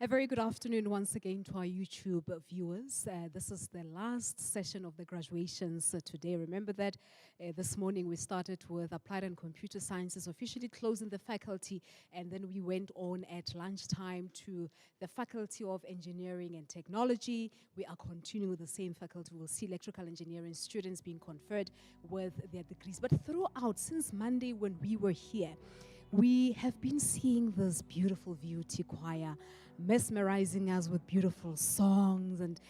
A very good afternoon once again to our YouTube viewers. This is the last session of the graduations today. Remember that this morning we started with Applied and Computer Sciences, officially closing the faculty, and then we went on at lunchtime to the Faculty of Engineering and Technology. We are continuing with the same faculty. We'll see electrical engineering students being conferred with their degrees. But throughout, since Monday when we were here, we have been seeing this beautiful VUT choir mesmerizing us with beautiful songs and,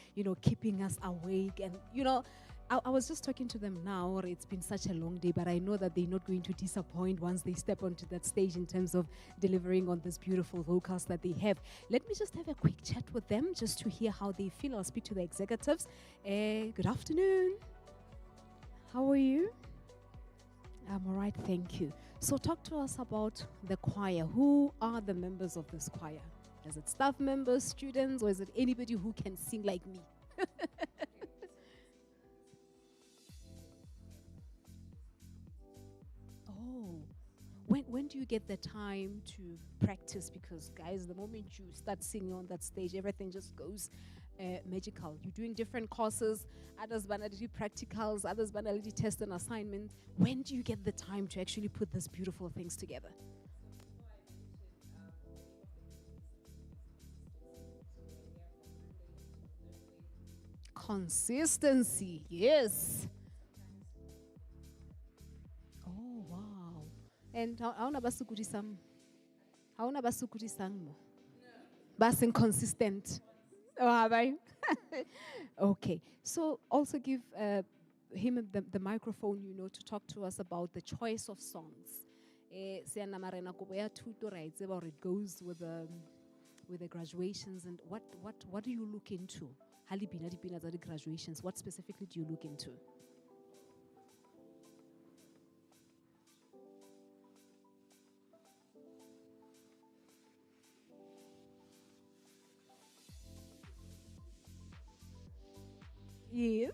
keeping us awake. And, I was just talking to them now. It's been such a long day, but I know that they're not going to disappoint once they step onto that stage in terms of delivering on this beautiful vocals that they have. Let me just have a quick chat with them just to hear how they feel. I'll speak to the executives. Good afternoon. How are you? I'm all right, thank you. So talk to us about the choir. Who are the members of this choir? Is it staff members, students, or is it anybody who can sing like me? Oh, when do you get the time to practice? Because guys, the moment you start singing on that stage, everything just goes magical. You're doing different courses, others banality practicals, others banality test and assignment. When do you get the time to actually put these beautiful things together? Consistency, yes. Oh, wow. And how basukudisang mo? Bas inconsistent. Oh, have I? Okay. So also give him the microphone, to talk to us about the choice of songs. It goes with the graduations, and what do you look into? The graduations. What specifically do you look into? Yes.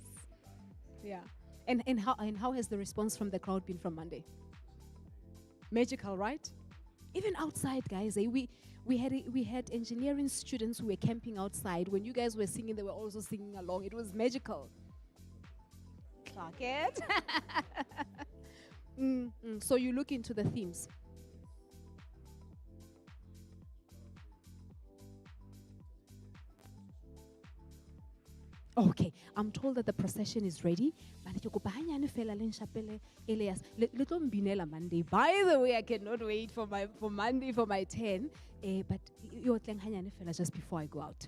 Yeah. And how has the response from the crowd been from Monday? Magical, right? Even outside, guys. We had engineering students who were camping outside. When you guys were singing, they were also singing along. It was magical. Clock it. So you look into the themes. Okay, I'm told that the procession is ready. By the way, I cannot wait for Monday for my 10. But just before I go out.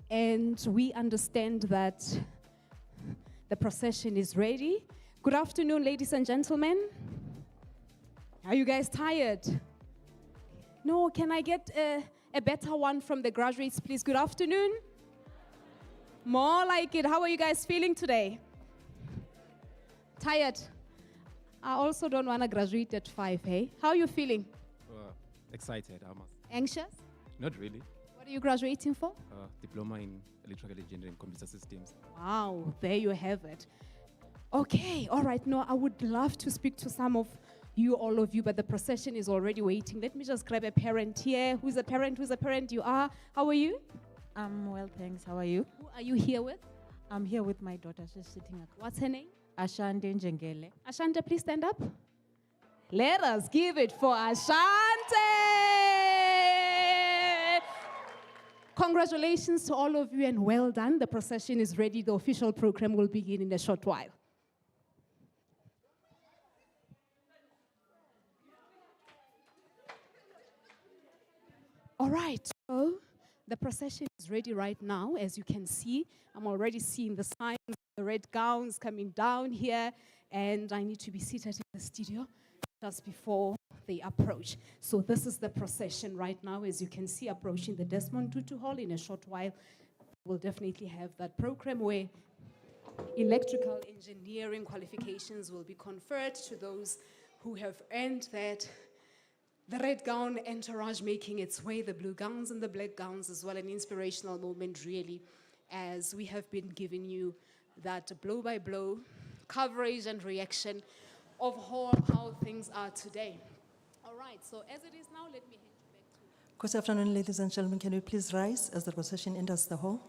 And we understand that the procession is ready. Good afternoon, ladies and gentlemen. Are you guys tired? No, can I get a better one from the graduates, please? Good afternoon. More like it. How are you guys feeling today? Tired? I also don't want to graduate at 5, hey? How are you feeling? Excited, I must. Anxious? Not really. What are you graduating for? Diploma in Electrical Engineering and Computer Systems. Wow, there you have it. Okay, all right. No, I would love to speak to some of you, all of you, but the procession is already waiting. Let me just grab a parent here. Who's a parent? Who's a parent? You are. How are you? I'm well, thanks. How are you? Who are you here with? I'm here with my daughter. She's sitting across. What's her name? Ashante Njengele. Ashante, please stand up. Let us give it for Ashante. Congratulations to all of you and well done. The procession is ready. The official program will begin in a short while. All right, so the procession is ready right now. As you can see, I'm already seeing the signs, the red gowns coming down here, and I need to be seated in the studio just before they approach. So this is the procession right now, as you can see, approaching the Desmond Tutu Hall in a short while. We'll definitely have that program where electrical engineering qualifications will be conferred to those who have earned that. The red gown entourage making its way, the blue gowns and the black gowns as well, an inspirational moment really, as we have been giving you that blow-by-blow coverage and reaction of how things are today. All right, so as it is now, let me hand you back to... Good afternoon, ladies and gentlemen. Can you please rise as the procession enters the hall?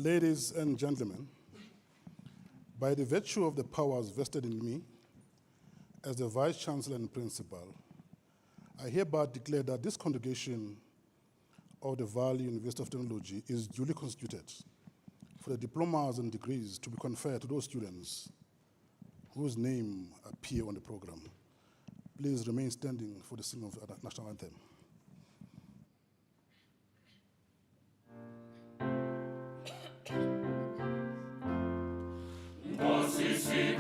Ladies and gentlemen, by the virtue of the powers vested in me as the Vice Chancellor and Principal, I hereby declare that this congregation of the Vaal University of Technology is duly constituted for the diplomas and degrees to be conferred to those students whose name appear on the program. Please remain standing for the singing of the national anthem. See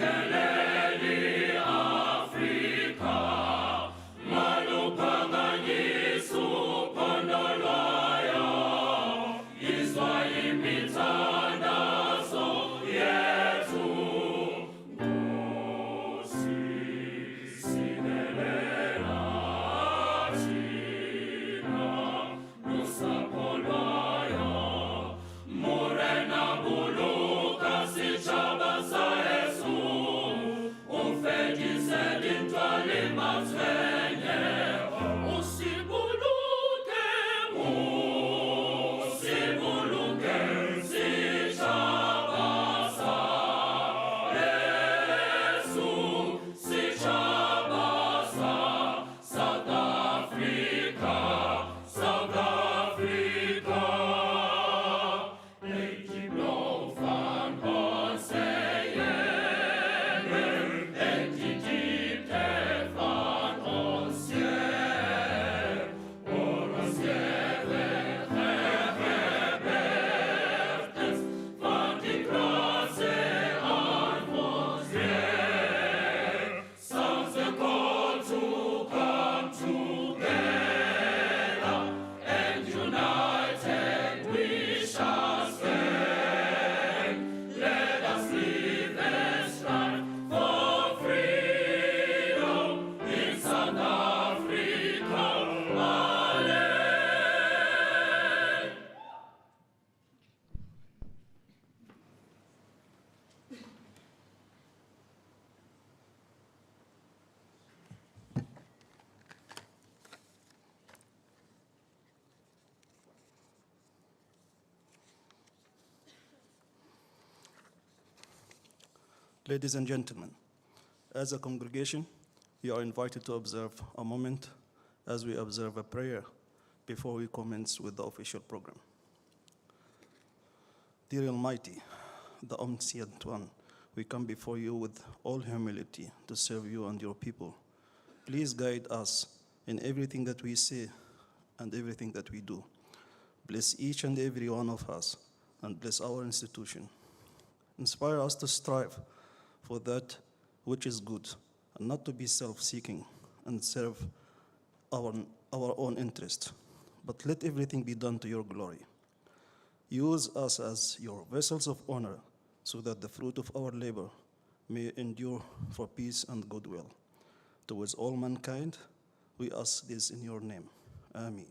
Ladies and gentlemen, as a congregation, you are invited to observe a moment as we observe a prayer before we commence with the official program. Dear Almighty, the Omniscient One, we come before you with all humility to serve you and your people. Please guide us in everything that we say and everything that we do. Bless each and every one of us and bless our institution. Inspire us to strive for that which is good and not to be self-seeking and serve our own interest, but let everything be done to your glory. Use us as your vessels of honor so that the fruit of our labor may endure for peace and goodwill. Towards all mankind, we ask this in your name. Amen.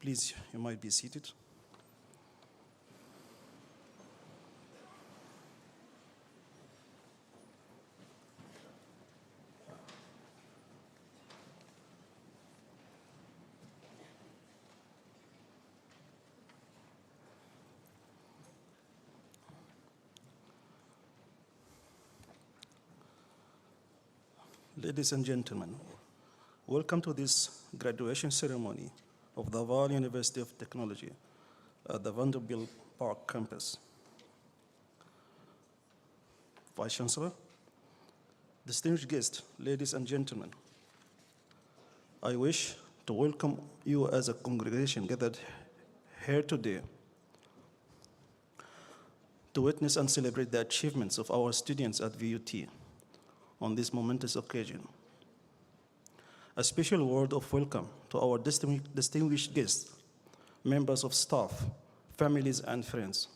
Please, you might be seated. Ladies and gentlemen, welcome to this graduation ceremony of the Vaal University of Technology at the Vanderbilt Park campus. Vice Chancellor, distinguished guests, ladies and gentlemen, I wish to welcome you as a congregation gathered here today to witness and celebrate the achievements of our students at VUT on this momentous occasion. A special word of welcome to our distinguished guests, members of staff, families, and friends.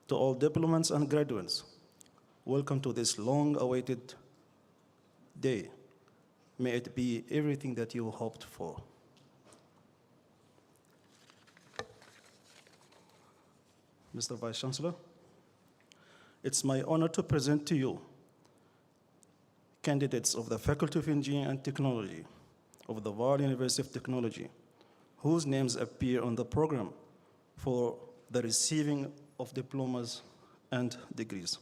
To all diplomats and graduates, welcome to this long-awaited day. May it be everything that you hoped for. Mr. Vice Chancellor, it's my honor to present to you candidates of the Faculty of Engineering and Technology of the Vaal University of Technology, whose names appear on the program for the receiving of diplomas and degrees.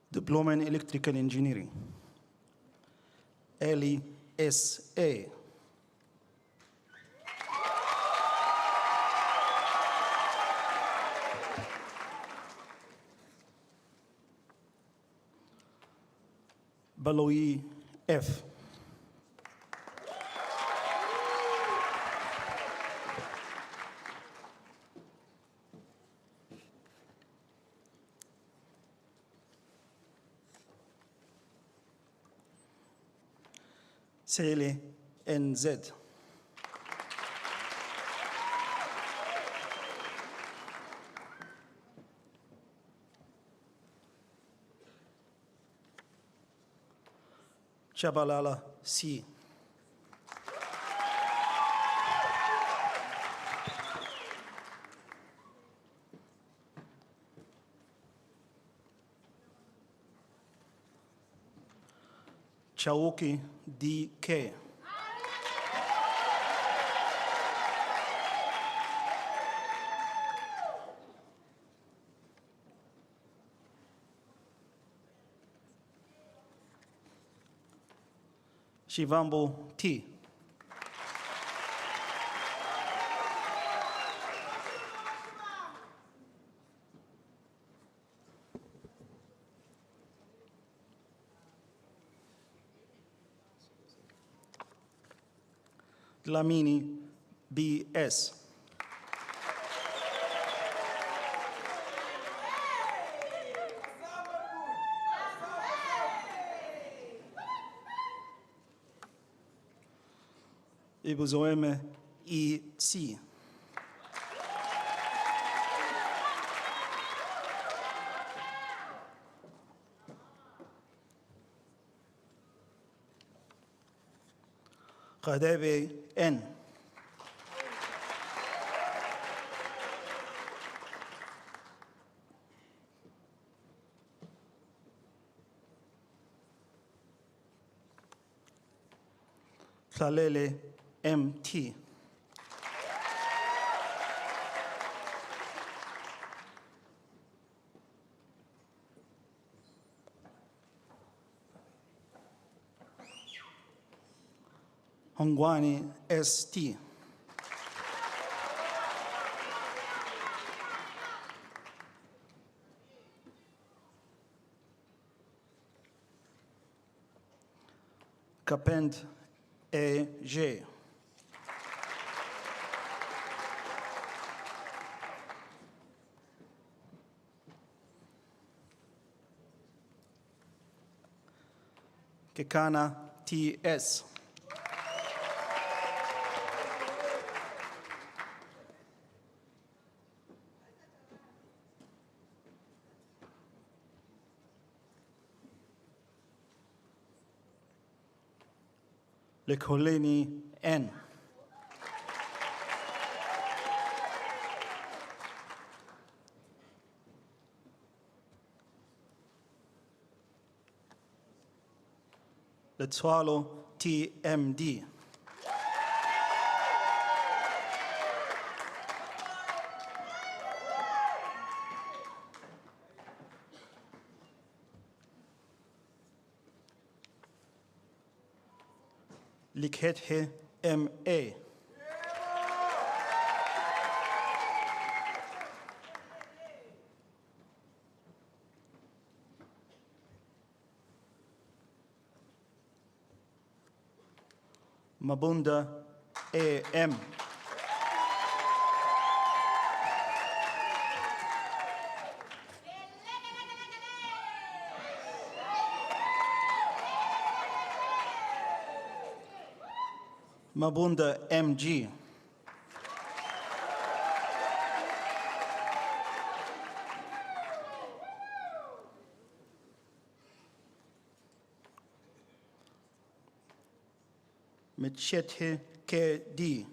Diploma in Electrical Engineering, LESA. Baloyi F. Sele NZ. Chabalala C. Chauki DK. Shivambo T. Dlamini BS. Ibuzoeme EC. Khadebe N. Tlalele MT. Hongwani ST. Kapend AJ. Kekana TS. Lekoleni N. Letwalo TMD. Likhethe MA. Mabunda AM. Mabunda MG. Mechethe KD.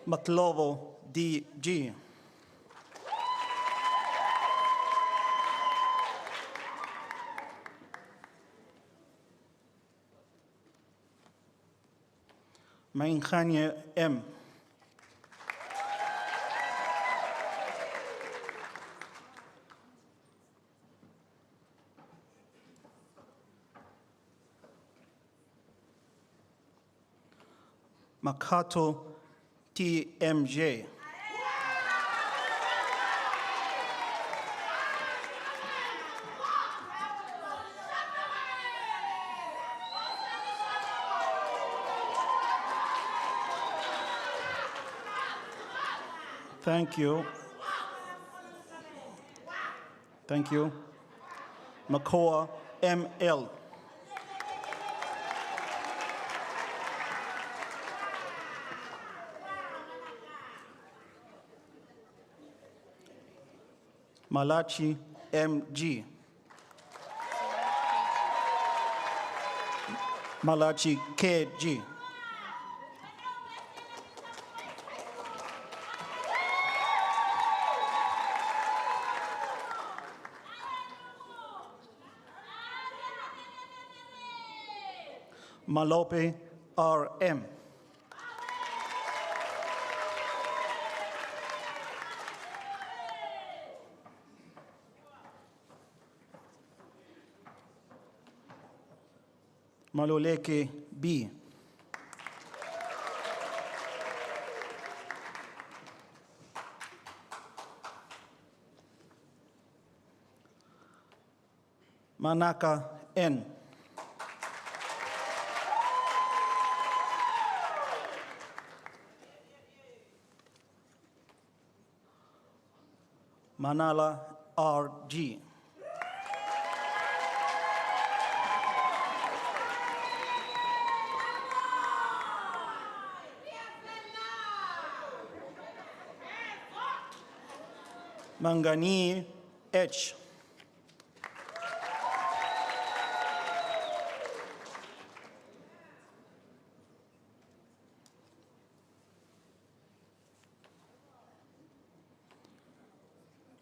Matlovo DG. Mainkhanye M. Makato TMJ. Thank you. Thank you. Makoa ML. Malachi MG. Malachi KG. Malope RM. Maluleke B. Manaka N. Manala RG. Mangani H.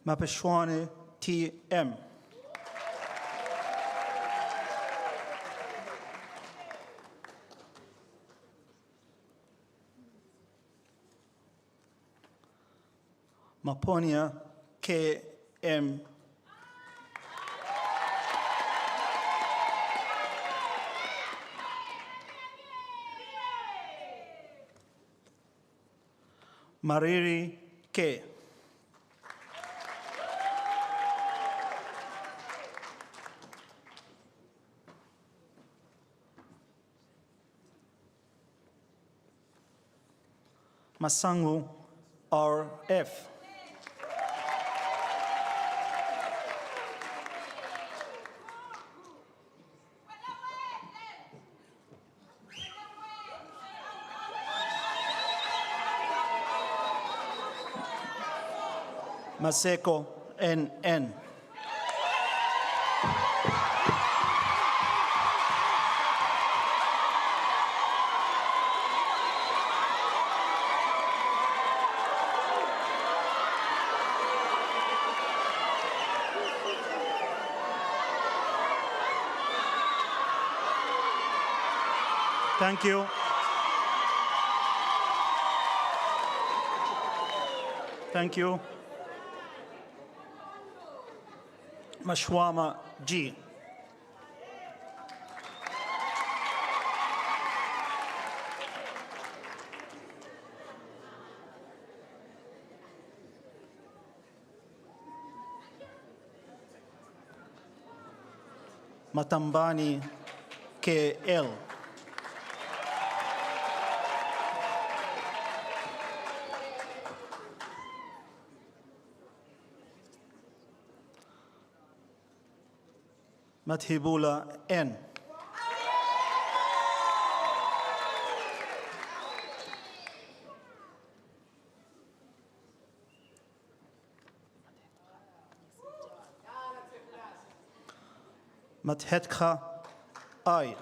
Mapeshwane T.M. Maponia K.M. Mariri K. Masangu R.F. Maseko N.N. Thank you. Thank you. Mashwama G. Matambani KL. Mathibula N. Mathetka I.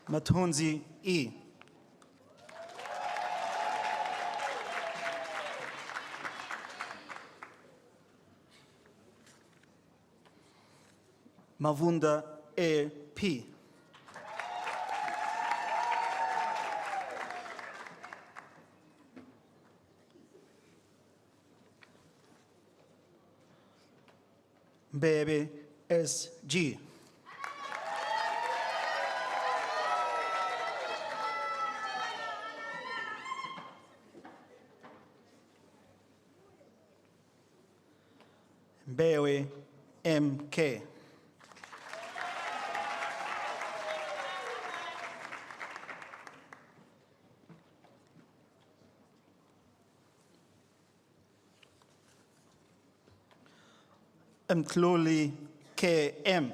Matunzi E. Mavunda A. P. Baby S. G. Bewe M.K. Mtluli K.M.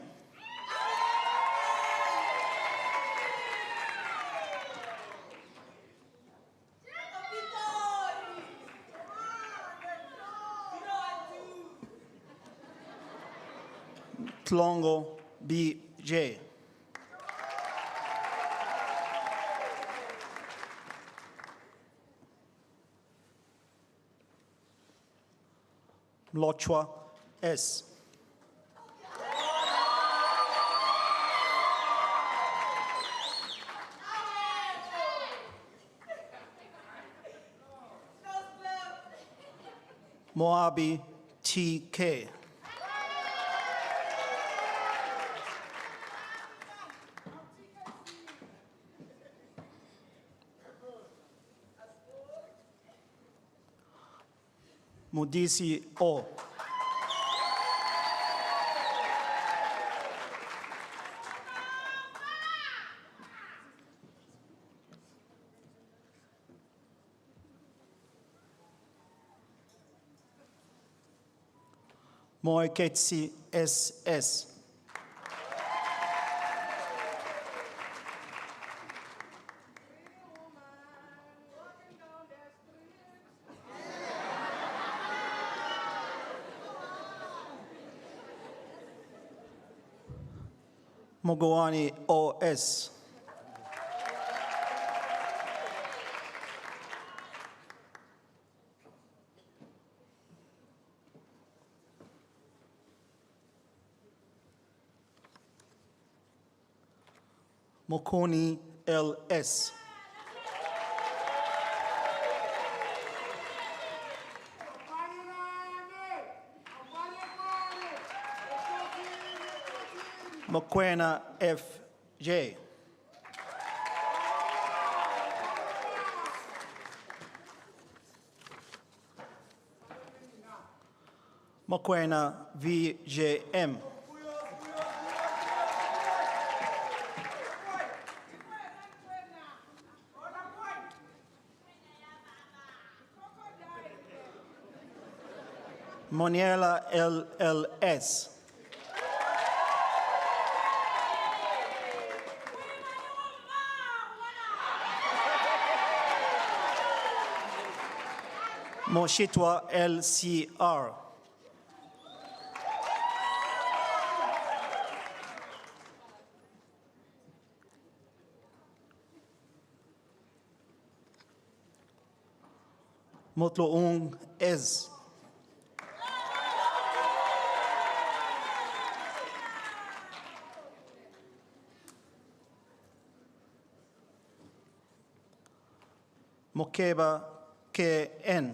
Tlongo B.J. Mlochwa S. Moabi T.K. Mudisi O. Moeketsi SS. Mogowani OS. Mokoni LS. Mokwena FJ. Mokwena VJM. Moniela LLS. Moshitwa LCR. Motloong Ez. Mokeba KN.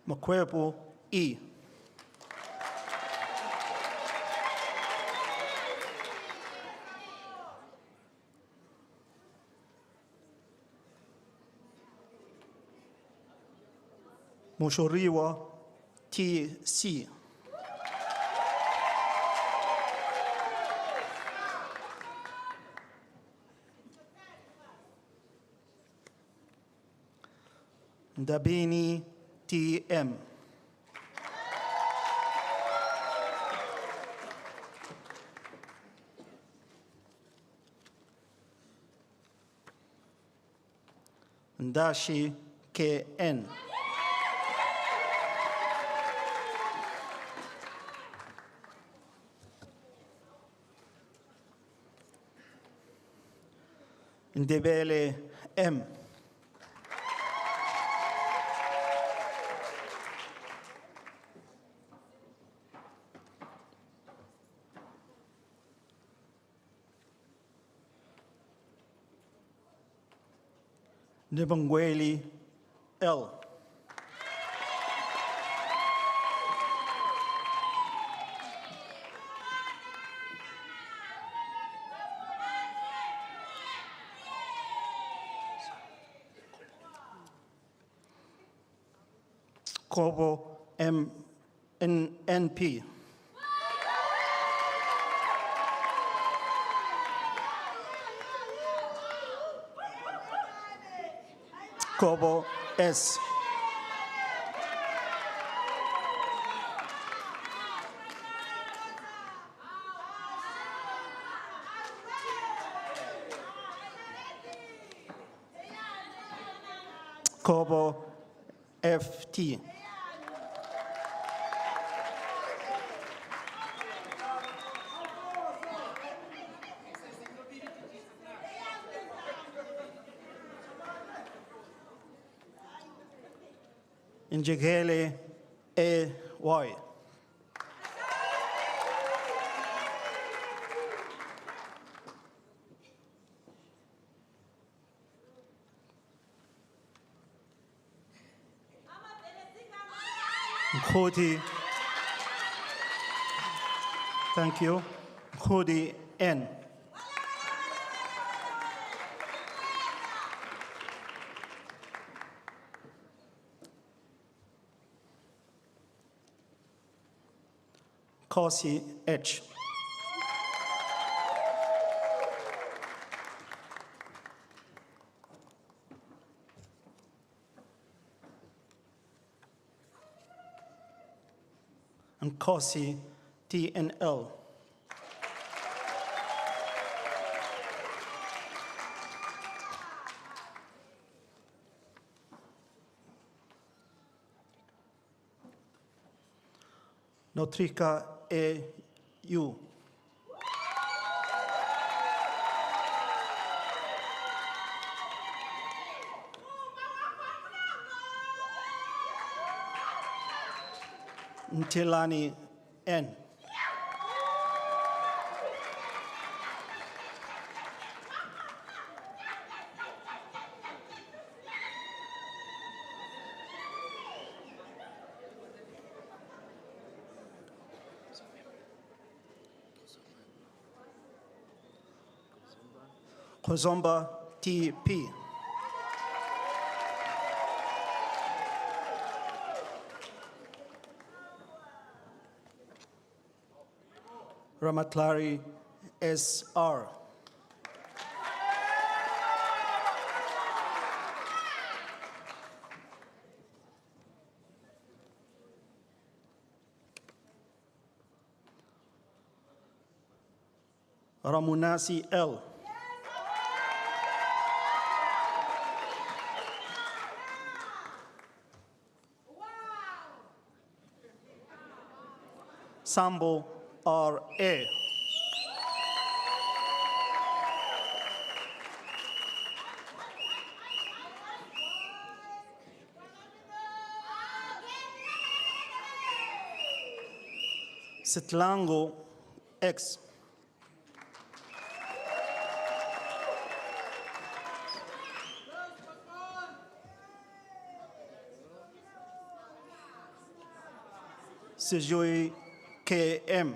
Mokwepo E. Moshoriwa TC. Dabini TM. Ndashi KN. Ndebele M. Ndebongweli L. Kobo NP. Kobo S. Kobo FT. Njegele AY. Khodi. Thank you. Khodi N. Kosi H. And Kosi T and L. Notrika A U. Ntilani N. Kozomba T.P. Ramatlari S.R. Ramunasi L. Sambo R.A. Sitlango X. Sejui KM.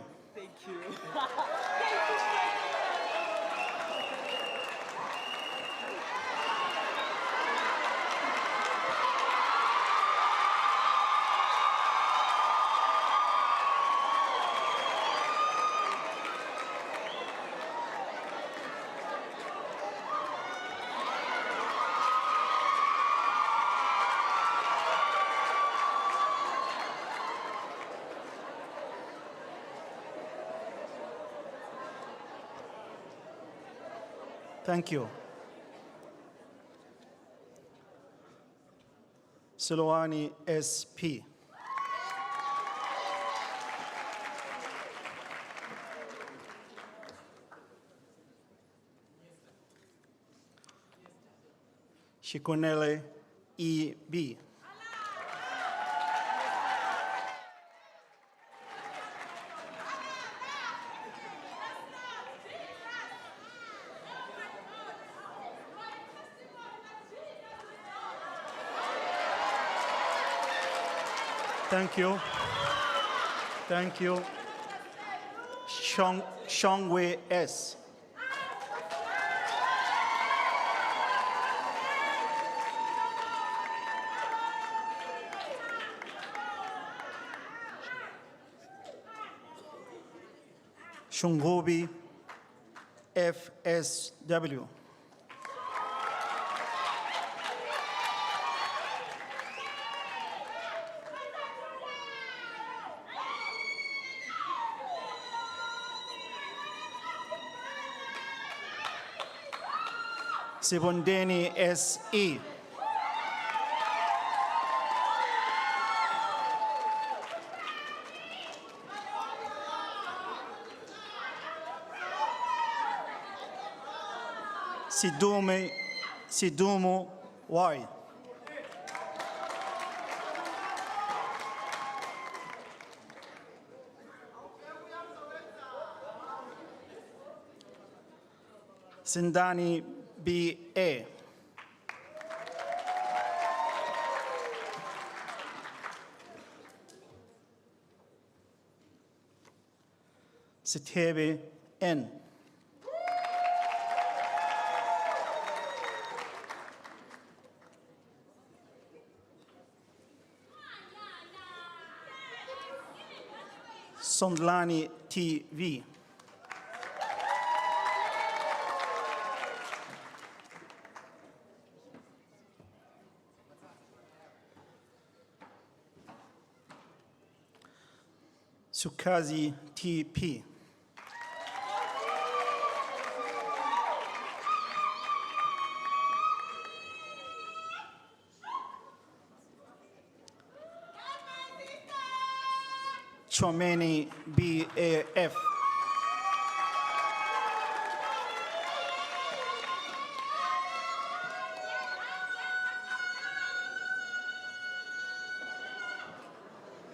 Thank you. Silwani S.P. Shikonele E.B. Thank you. Thank you. Shongwei S. Shungobi FSW. Sibondeni S.E. Sidumu Y. Sindani B.A. Sitebe N. Sondlani TV. Sukazi TP. Chomeni BAF.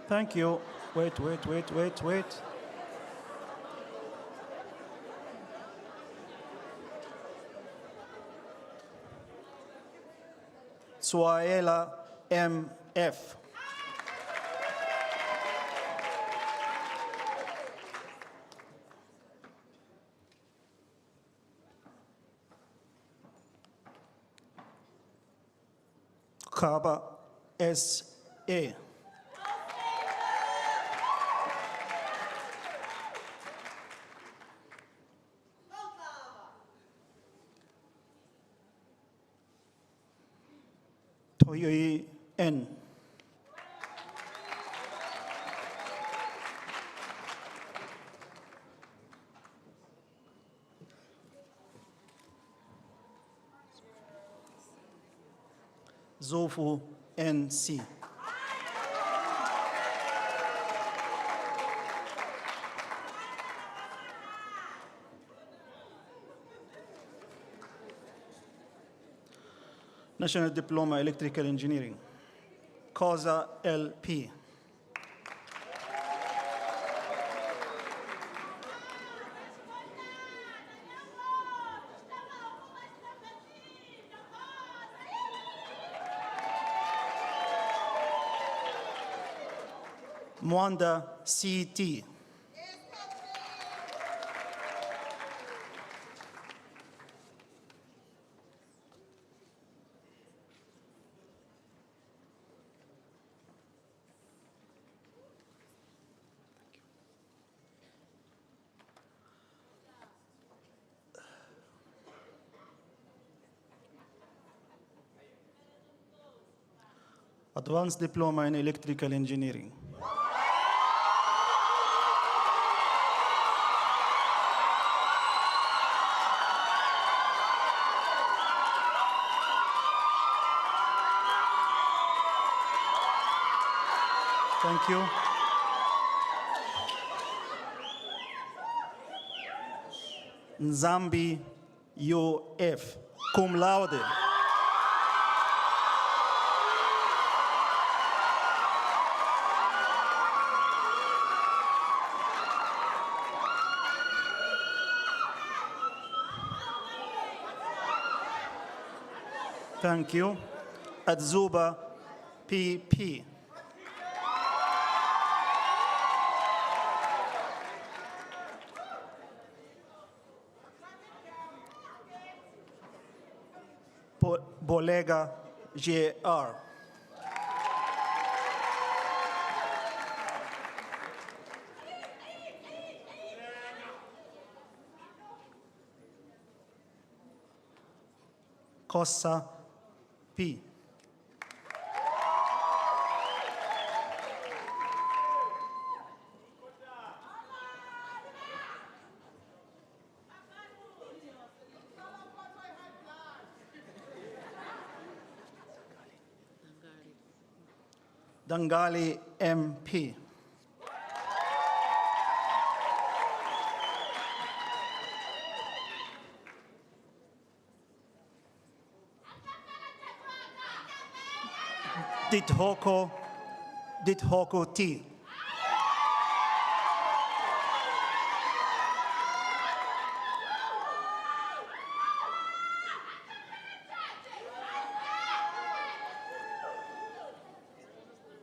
Thank you. Wait. Swaela MF. Kaba SA. Toyoi N. Zofu NC. National Diploma Electrical Engineering. COSA LP. Mwanda CT. Advanced Diploma in Electrical Engineering. Thank you. Nzambi UF, cum laude. Thank you. Adzuba PP. Bolega JR. Kossa P. Dangali MP. Dithoko T.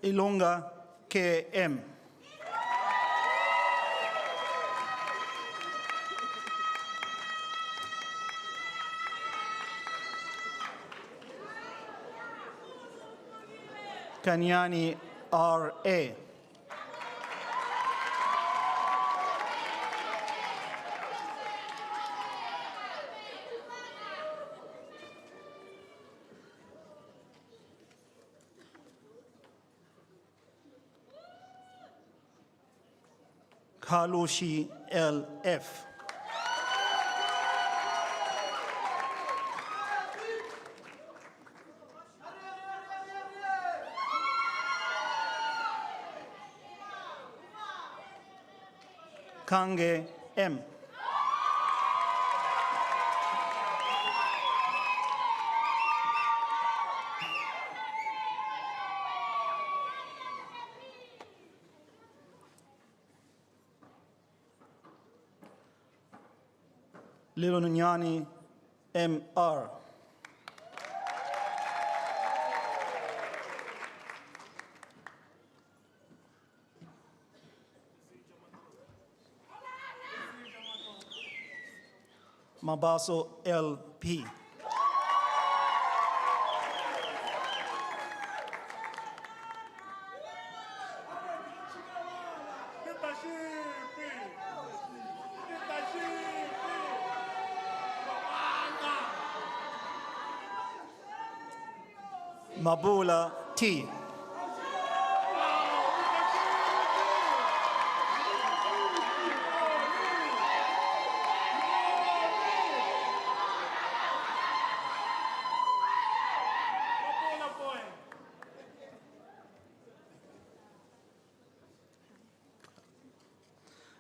Ilunga KM. Kanyani RA. Kalushi LF. Kange M. Lilonunyani MR. Mabaso LP. Mabula T.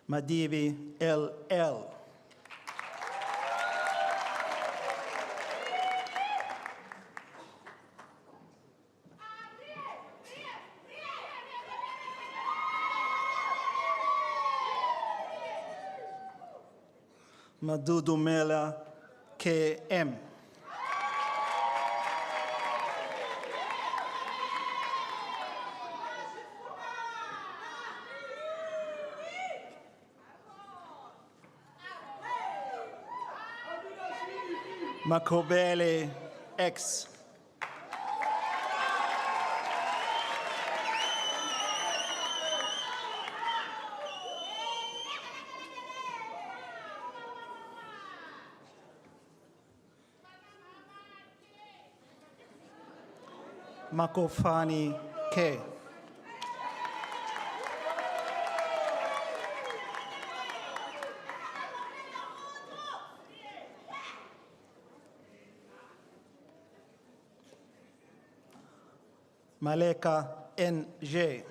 Madivi LL. Madudumela KM. Makobele X. Makofani K. Maleka NJ.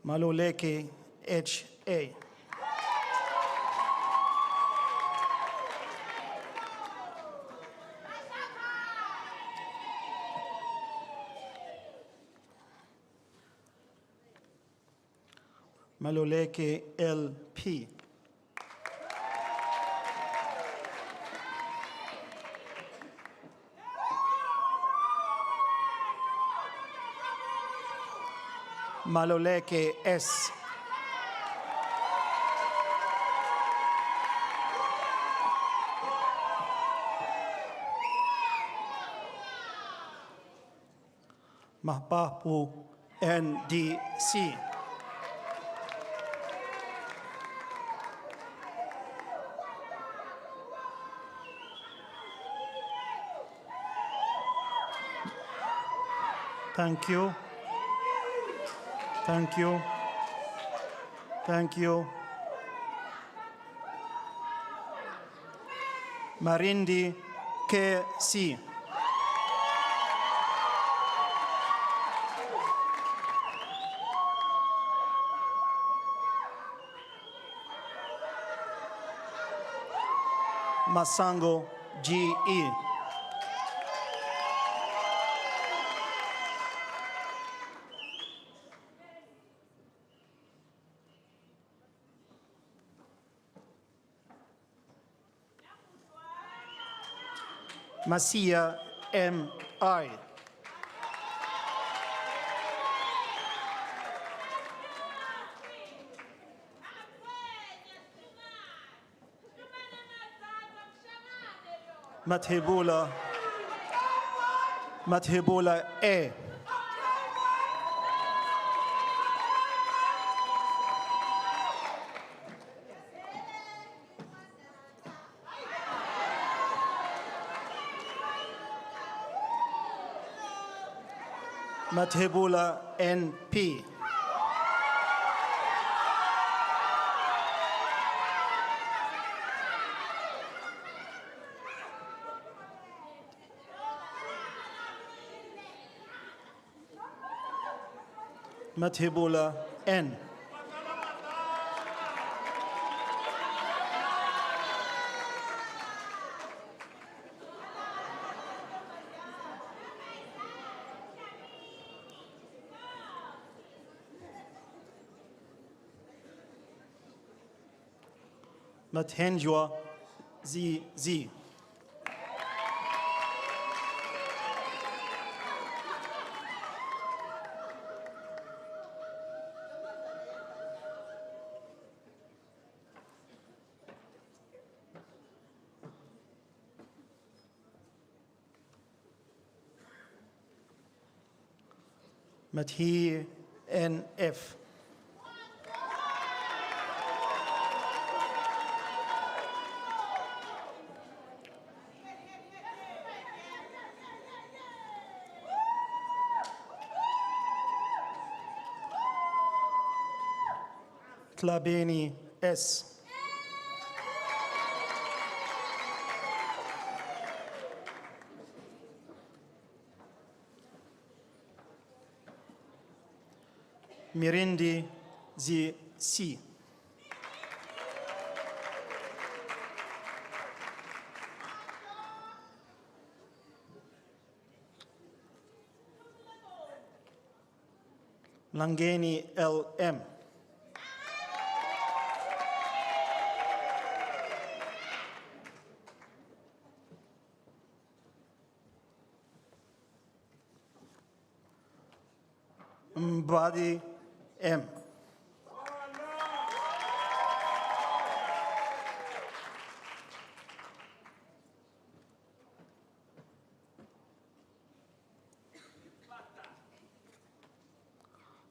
Maluleke HA. Maluleke LP. Maluleke S. Mahpapu NDC. Thank you. Thank you. Thank you. Marindi KC. Masango GE. Masia MI. Mathebula A. Mathebula NP. Mathebula N. Mathenjwa Z. Mathi NF. Tlabeni S. Mirindi Z. Langeni LM. Mbadi M.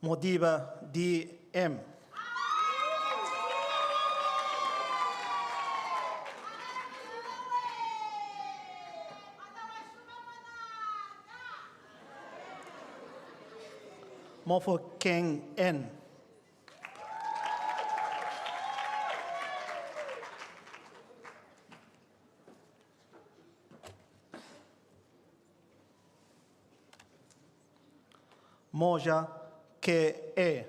Modiba DM. Mofo King N. Moja KE.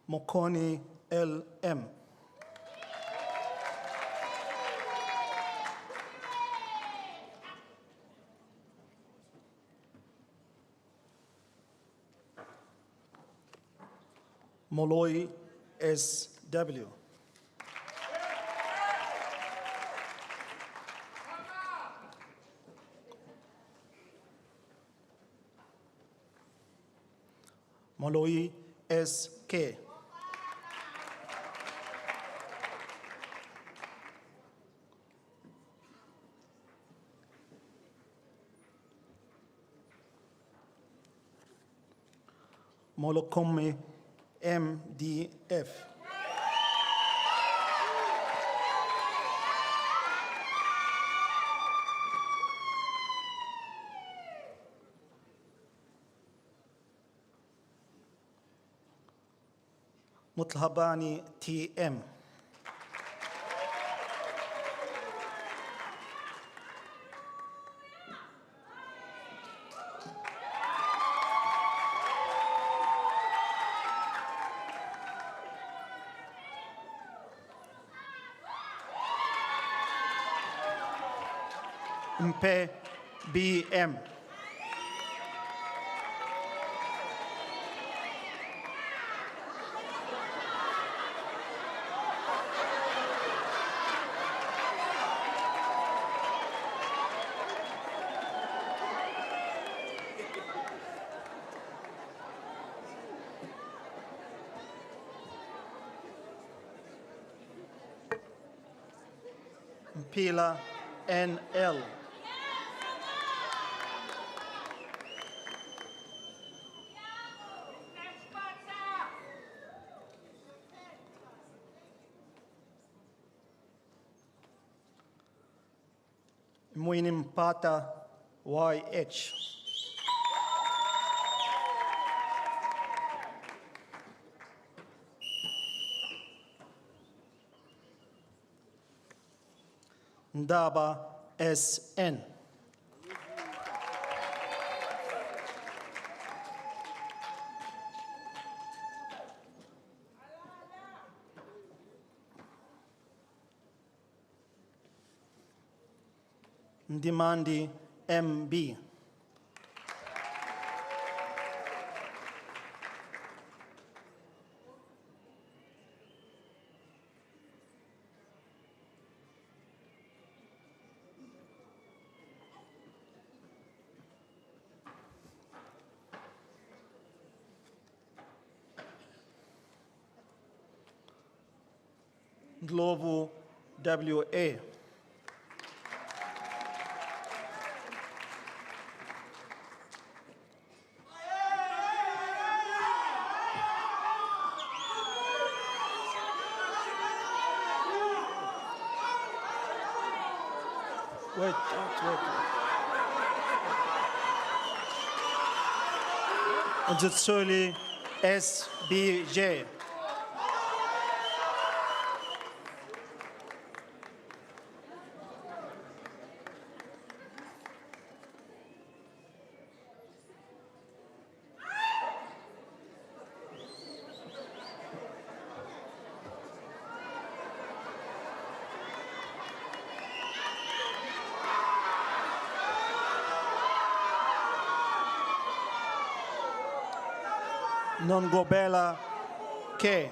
Mokoni LM. Moloi SW. Moloi SK. Molokome MDF. Muthabani TM. Mpe BM. Mpila NL. Muinimpata YH. Ndaba SN. Ndimandi MB. Global WA. Wait. Dissolution SBJ. Nongobela K.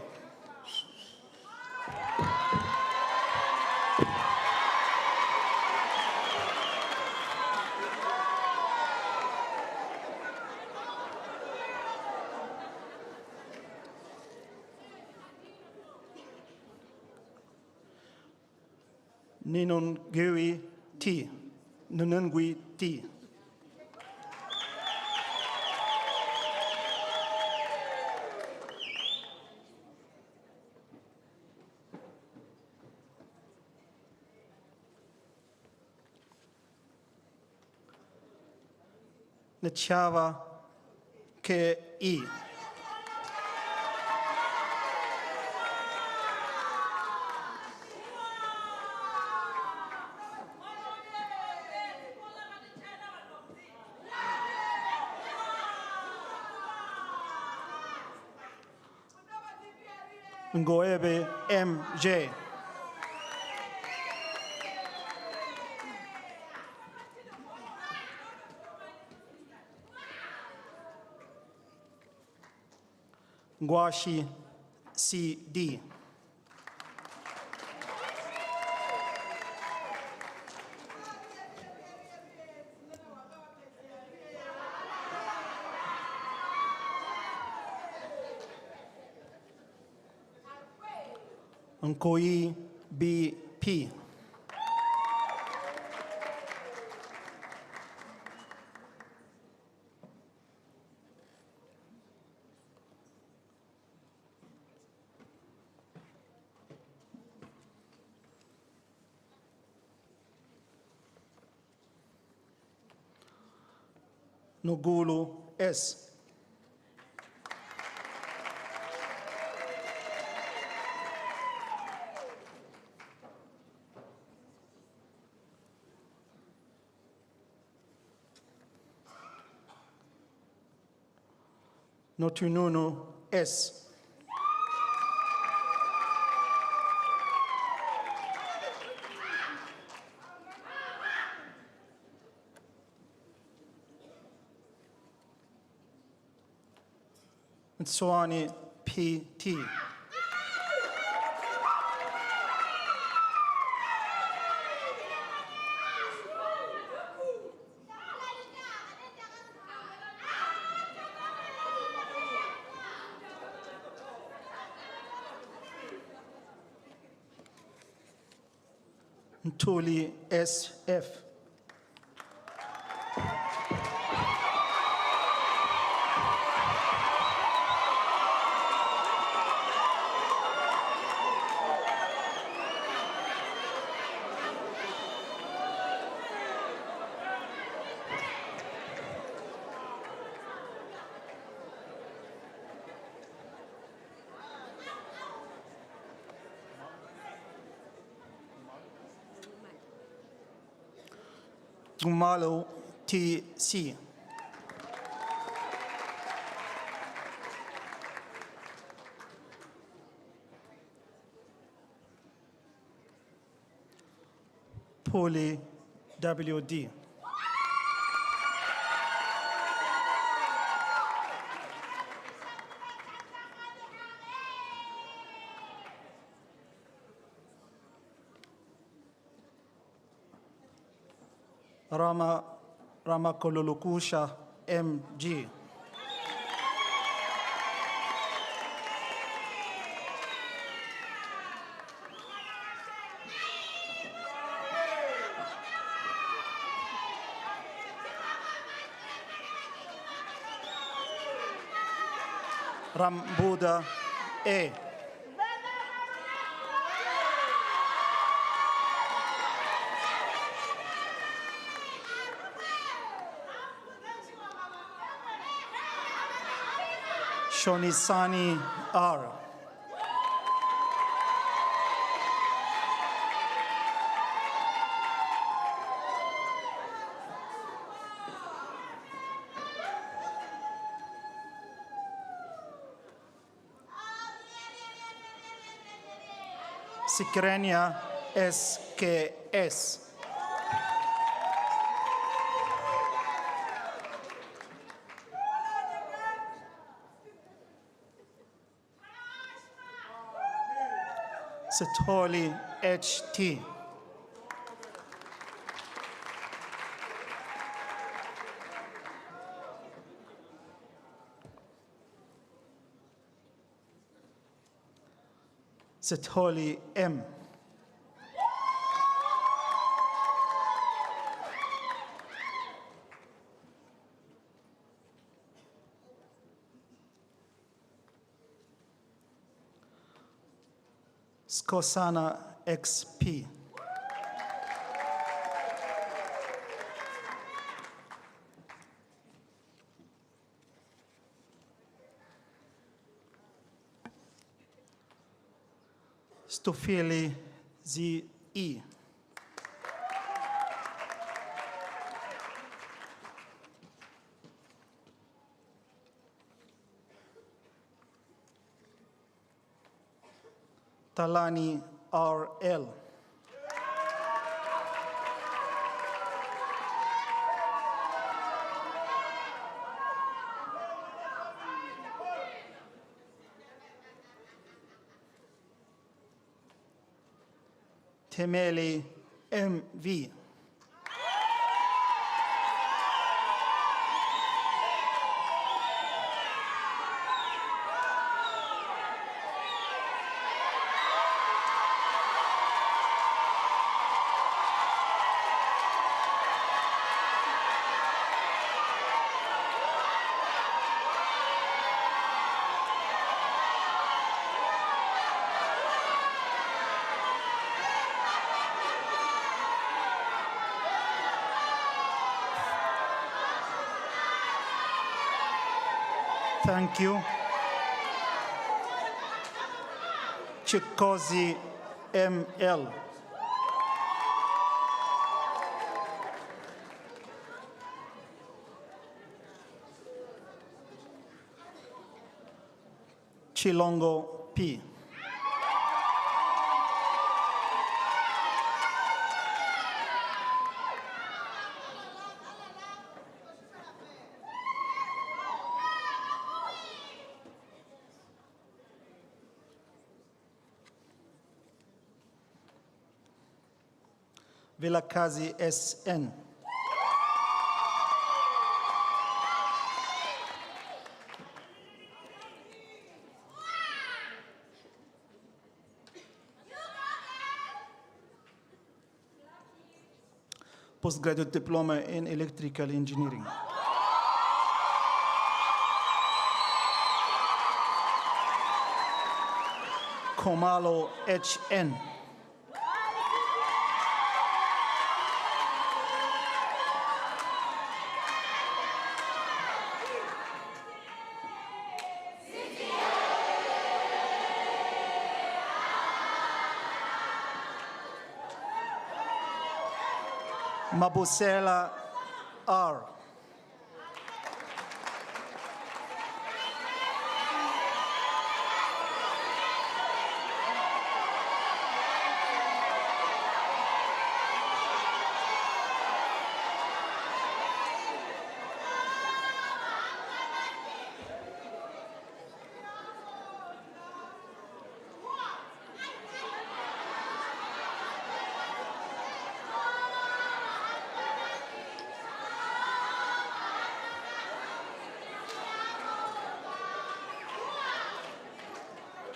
Ninongui T. Nunungui T. Nachava KE. Ngoebe MJ. Ngwashi CD. Nkoi BP. Nogulu S. Notununu S. Tswani PT. Ntuli SF. Tumalo TC. Puli WD. Ramakololukusha MG. Rambuda A. Shonisani R. Sikrenia SKS. Setoli HT. Setoli M. Skosana XP. Stofili ZE. Talani RL. Temeli MV. Thank you. Chikozi ML. Chilongo P. Vilakazi SN. Postgraduate diploma in electrical engineering. Komalo HN. Mabusela R.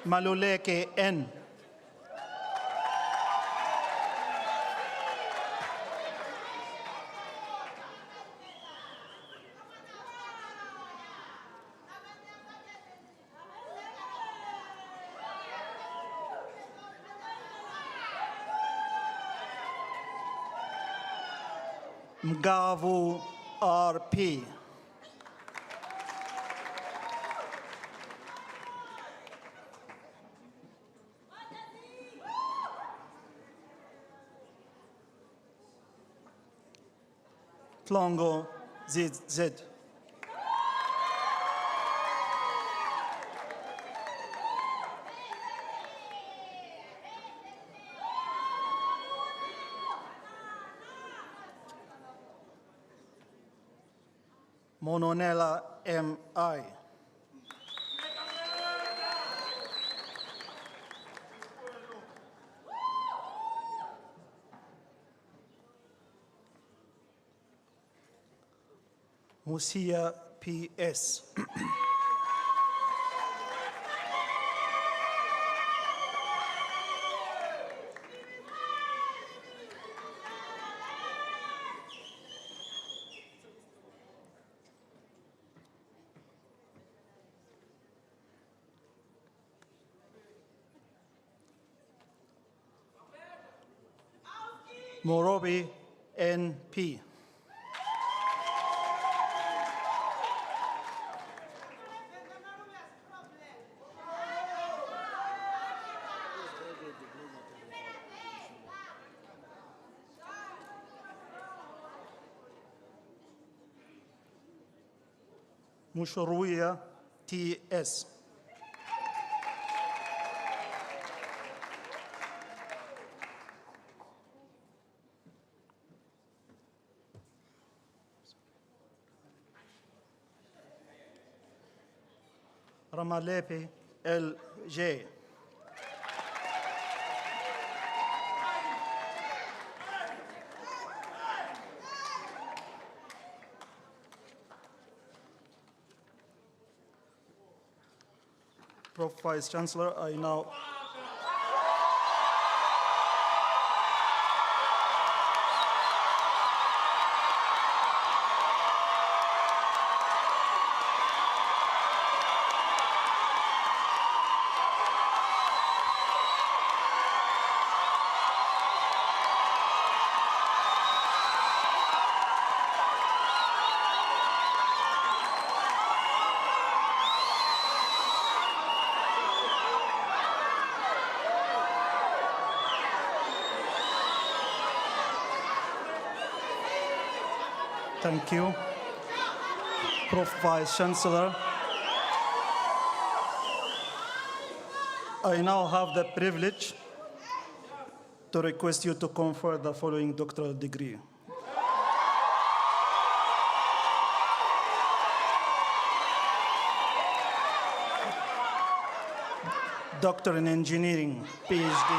Maluleke N. Mgavu RP. Tlongo ZZ. Mononela MI. Musia PS. Morobi NP. Mushuruya TS. Ramalepe LJ. Prof. Vice Chancellor, I now thank you. Prof. Vice Chancellor, I now have the privilege to request you to confer the following doctoral degree. Doctor in Engineering, PhD.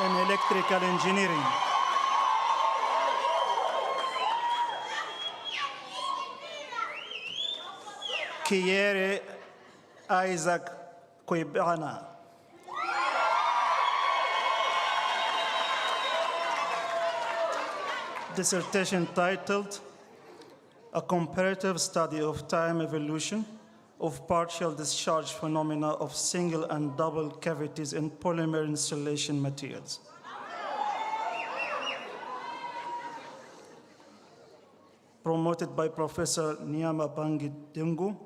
In Electrical Engineering. Kiere Isaac Kwebana. Dissertation titled A Comparative Study of Time Evolution of Partial Discharge Phenomena of Single and Double Cavities in Polymer Insulation Materials. Promoted by Professor Nyama Pangidungu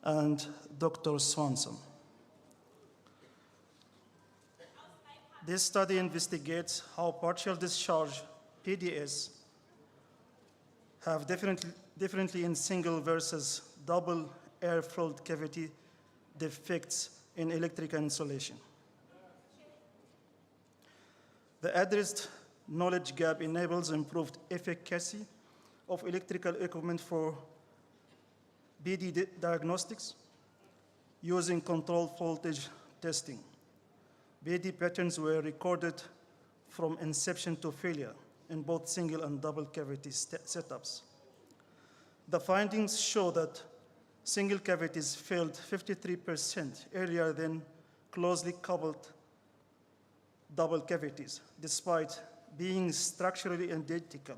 and Dr. Swanson. This study investigates how partial discharge PDS have differently in single versus double air-filled cavity defects in electrical insulation. The addressed knowledge gap enables improved efficacy of electrical equipment for BD diagnostics using controlled voltage testing. BD patterns were recorded from inception to failure in both single and double cavity setups. The findings show that single cavities failed 53% earlier than closely coupled double cavities, despite being structurally identical.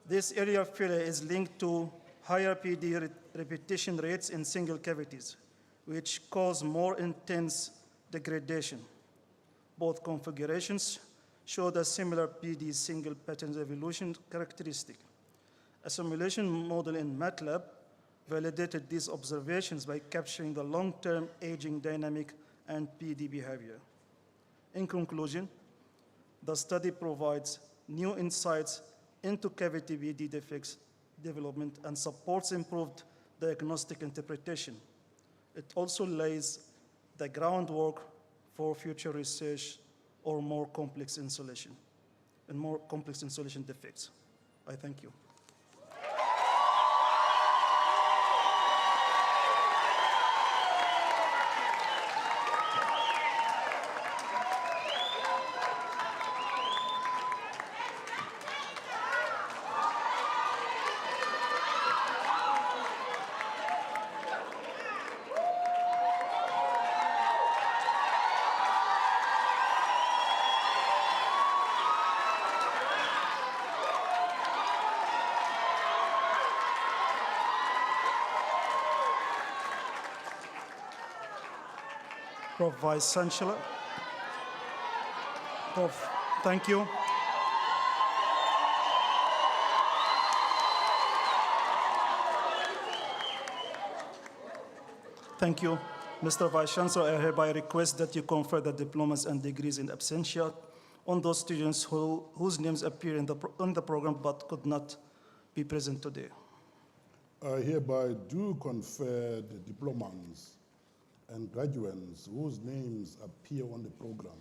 This earlier failure is linked to higher PD repetition rates in single cavities, which cause more intense degradation. Both configurations showed a similar PD single pattern evolution characteristic. A simulation model in MATLAB validated these observations by capturing the long-term aging dynamic and PD behavior. In conclusion, the study provides new insights into cavity BD defects development and supports improved diagnostic interpretation. It also lays the groundwork for future research or more complex insulation defects. I thank you. Prof. Vice Chancellor. Prof. Thank you. Thank you. Mr. Vice Chancellor, I hereby request that you confer the diplomas and degrees in absentia on those students whose names appear on the program but could not be present today. I hereby do confer the diplomas and graduates whose names appear on the program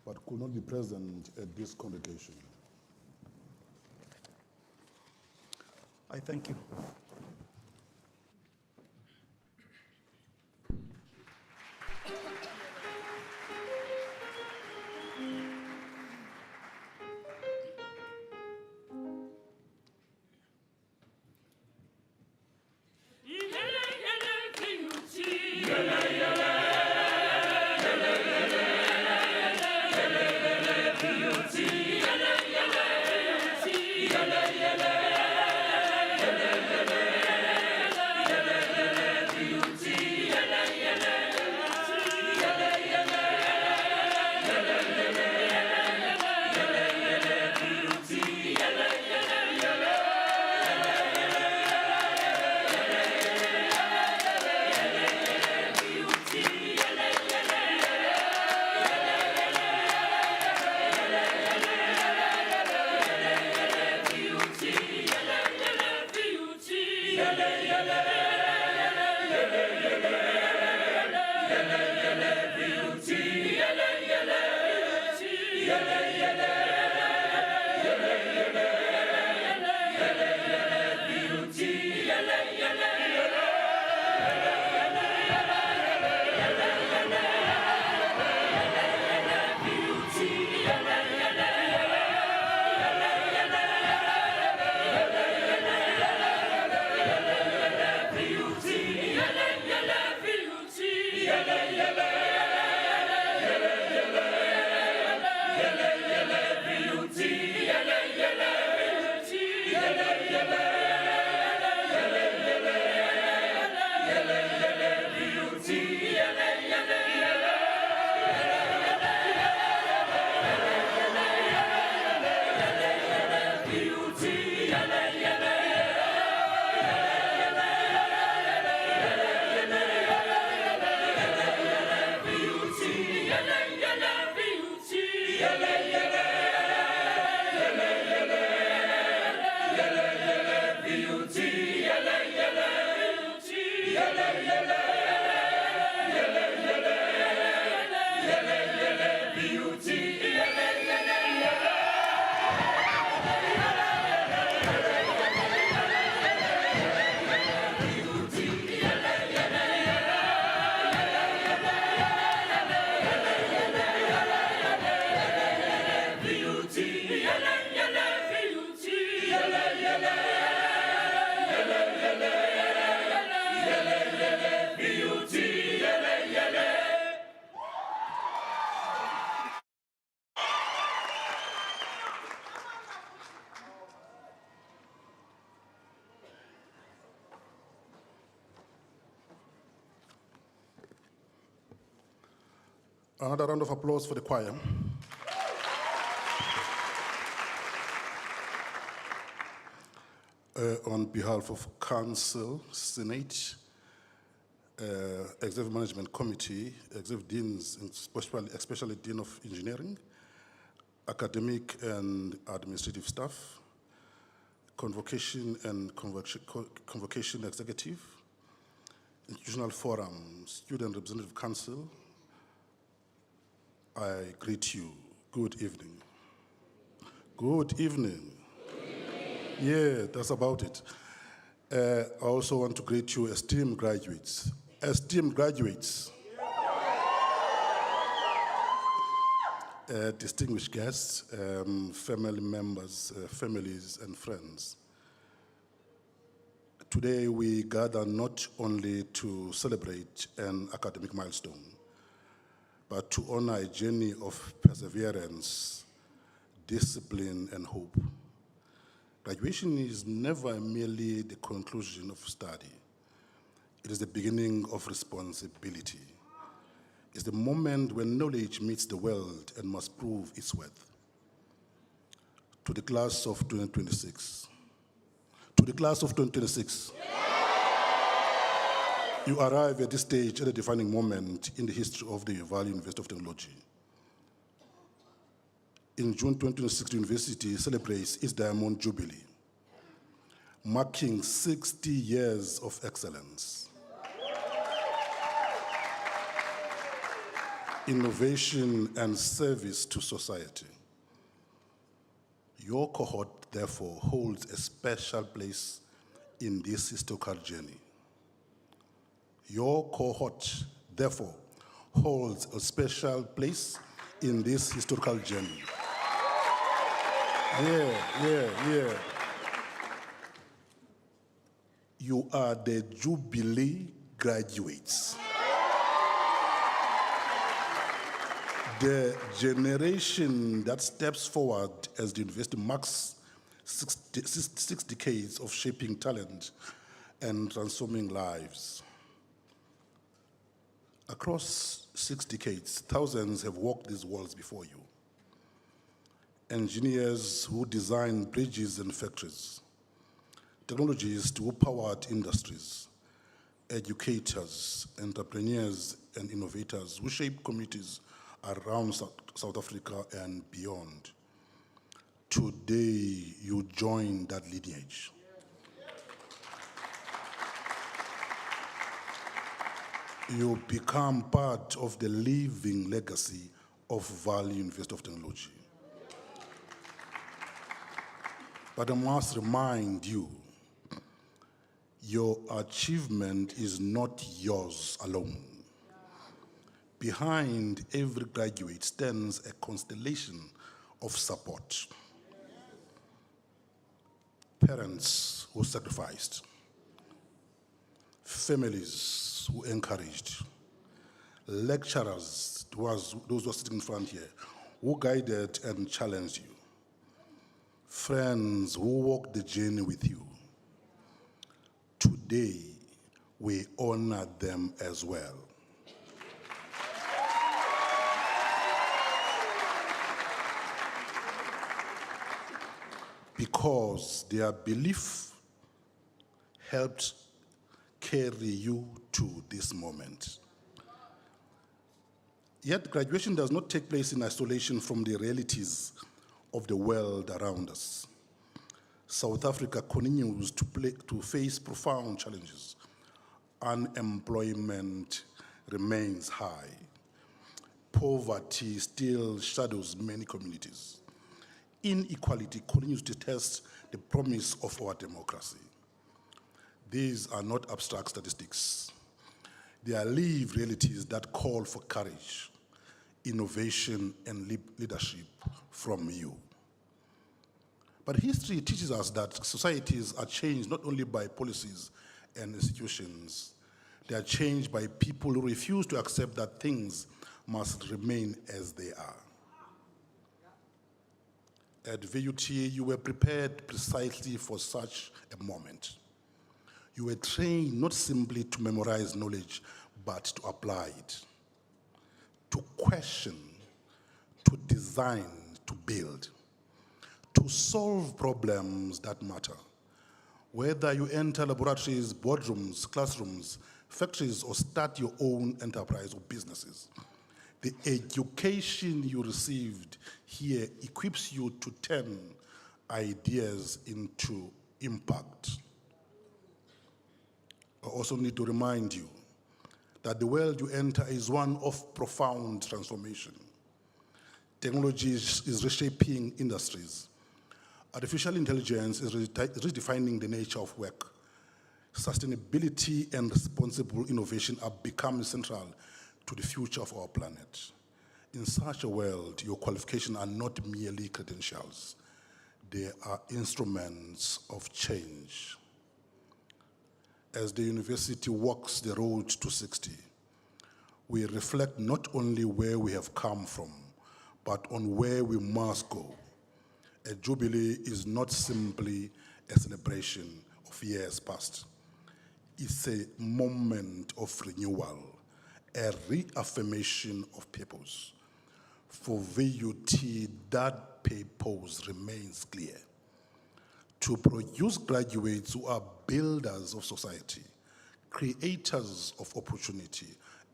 but could not be present at this convocation. I thank you. Another round of applause for the choir. On behalf of Council, Senate, Executive Management Committee, Executive Deans, and especially Dean of Engineering, academic and administrative staff, Convocation and Convocation Executive, Institutional Forum, Student Representative Council, I greet you. Good evening. Good evening. Yeah, that's about it. I also want to greet you, esteemed graduates. Esteemed graduates. Distinguished guests, family members, families, and friends. Today we gather not only to celebrate an academic milestone, but to honor a journey of perseverance, discipline, and hope. Graduation is never merely the conclusion of study. It is the beginning of responsibility. It's the moment when knowledge meets the world and must prove its worth. To the class of 2026. To the class of 2026. You arrive at this stage at a defining moment in the history of the Vaal University of Technology. In June 2026, the university celebrates its Diamond Jubilee, marking 60 years of excellence, innovation, and service to society. Your cohort, therefore, holds a special place in this historical journey. Your cohort, therefore, holds a special place in this historical journey. Yeah. You are the Jubilee graduates. The generation that steps forward as the university marks six decades of shaping talent and transforming lives. Across 6 decades, thousands have walked these walls before you. Engineers who designed bridges and factories, technologists who powered industries, educators, entrepreneurs, and innovators who shaped communities around South Africa and beyond. Today, you join that lineage. You become part of the living legacy of Vaal University of Technology. But I must remind you, your achievement is not yours alone. Behind every graduate stands a constellation of support. Parents who sacrificed, families who encouraged, lecturers, those who are sitting in front here, who guided and challenged you, friends who walked the journey with you. Today, we honor them as well. Because their belief helped carry you to this moment. Yet graduation does not take place in isolation from the realities of the world around us. South Africa continues to face profound challenges. Unemployment remains high. Poverty still shadows many communities. Inequality continues to test the promise of our democracy. These are not abstract statistics. They are lived realities that call for courage, innovation, and leadership from you. But history teaches us that societies are changed not only by policies and institutions, they are changed by people who refuse to accept that things must remain as they are. At VUT, you were prepared precisely for such a moment. You were trained not simply to memorize knowledge, but to apply it, to question, to design, to build, to solve problems that matter. Whether you enter laboratories, boardrooms, classrooms, factories, or start your own enterprise or businesses, the education you received here equips you to turn ideas into impact. I also need to remind you that the world you enter is one of profound transformation. Technology is reshaping industries. Artificial intelligence is redefining the nature of work. Sustainability and responsible innovation are becoming central to the future of our planet. In such a world, your qualifications are not merely credentials. They are instruments of change. As the university walks the road to 60, we reflect not only where we have come from, but on where we must go. A jubilee is not simply a celebration of years past. It's a moment of renewal, a reaffirmation of purpose. For VUT, that purpose remains clear: to produce graduates who are builders of society, creators of opportunity,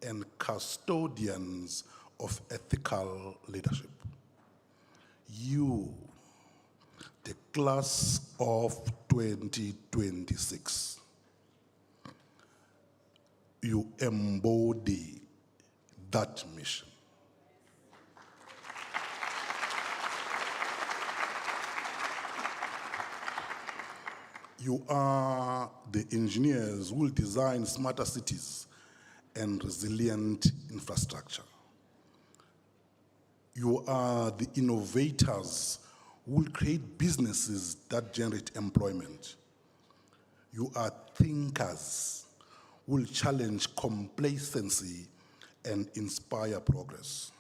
and custodians of ethical leadership. You, the class of 2026, you embody that mission. You are the engineers who will design smarter cities and resilient infrastructure. You are the innovators who will create businesses that generate employment. You are thinkers who will challenge complacency and inspire progress.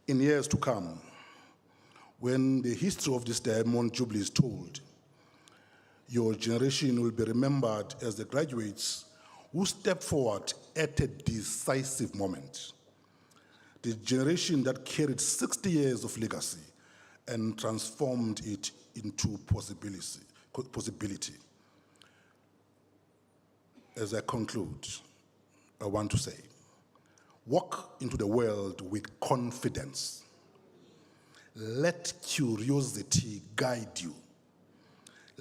In years to come, when the history of this Diamond Jubilee is told, your generation will be remembered as the graduates who stepped forward at a decisive moment. The generation that carried 60 years of legacy and transformed it into possibility. As I conclude, I want to say, walk into the world with confidence. Let curiosity guide you.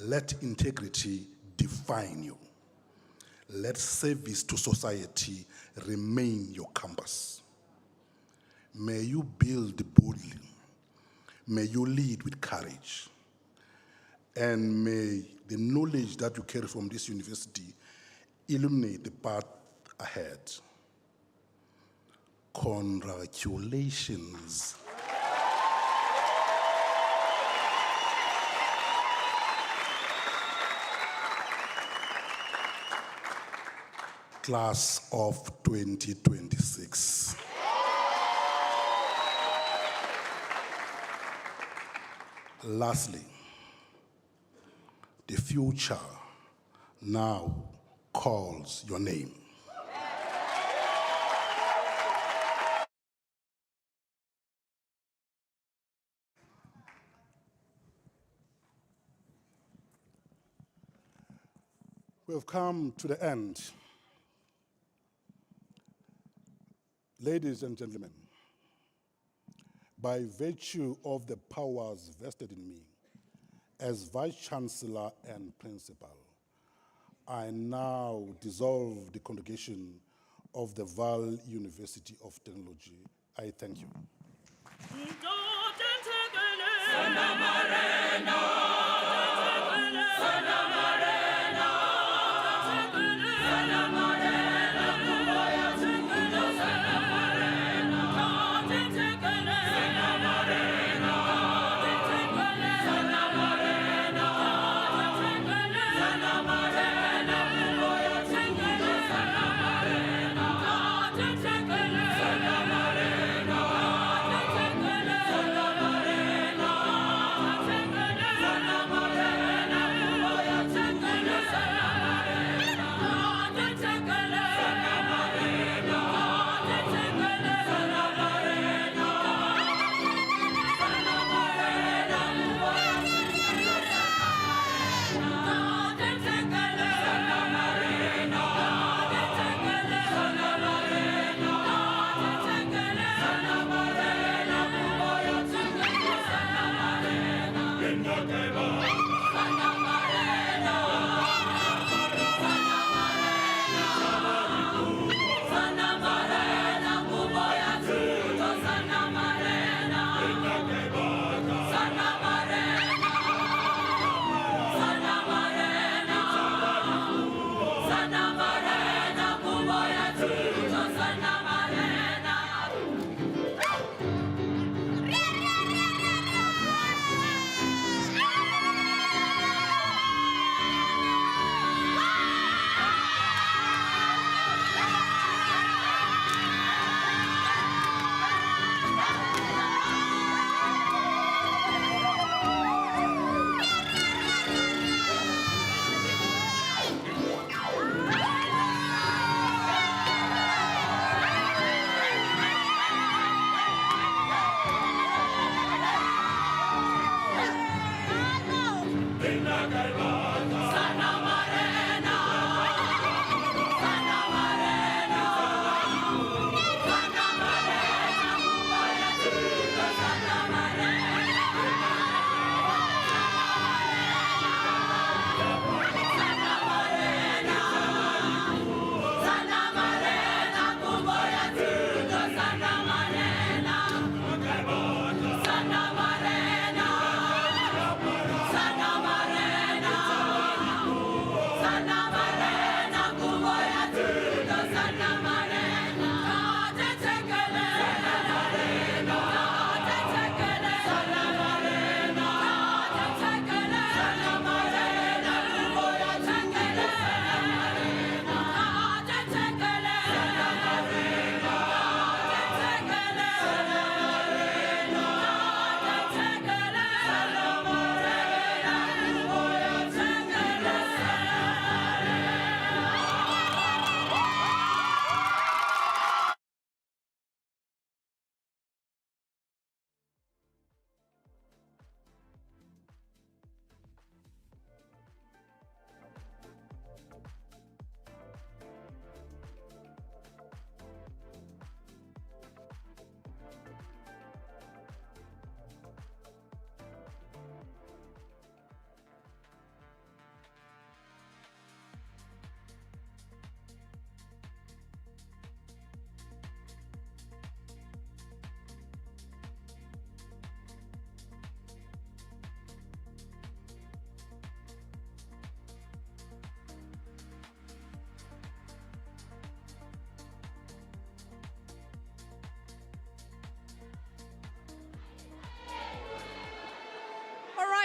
Let integrity define you. Let service to society remain your compass. May you build boldly. May you lead with courage. And may the knowledge that you carry from this university illuminate the path ahead. Congratulations. Class of 2026. Lastly, the future now calls your name. We have come to the end. Ladies and gentlemen, by virtue of the powers vested in me as Vice-Chancellor and Principal, I now dissolve the congregation of the Vaal University of Technology. I thank you.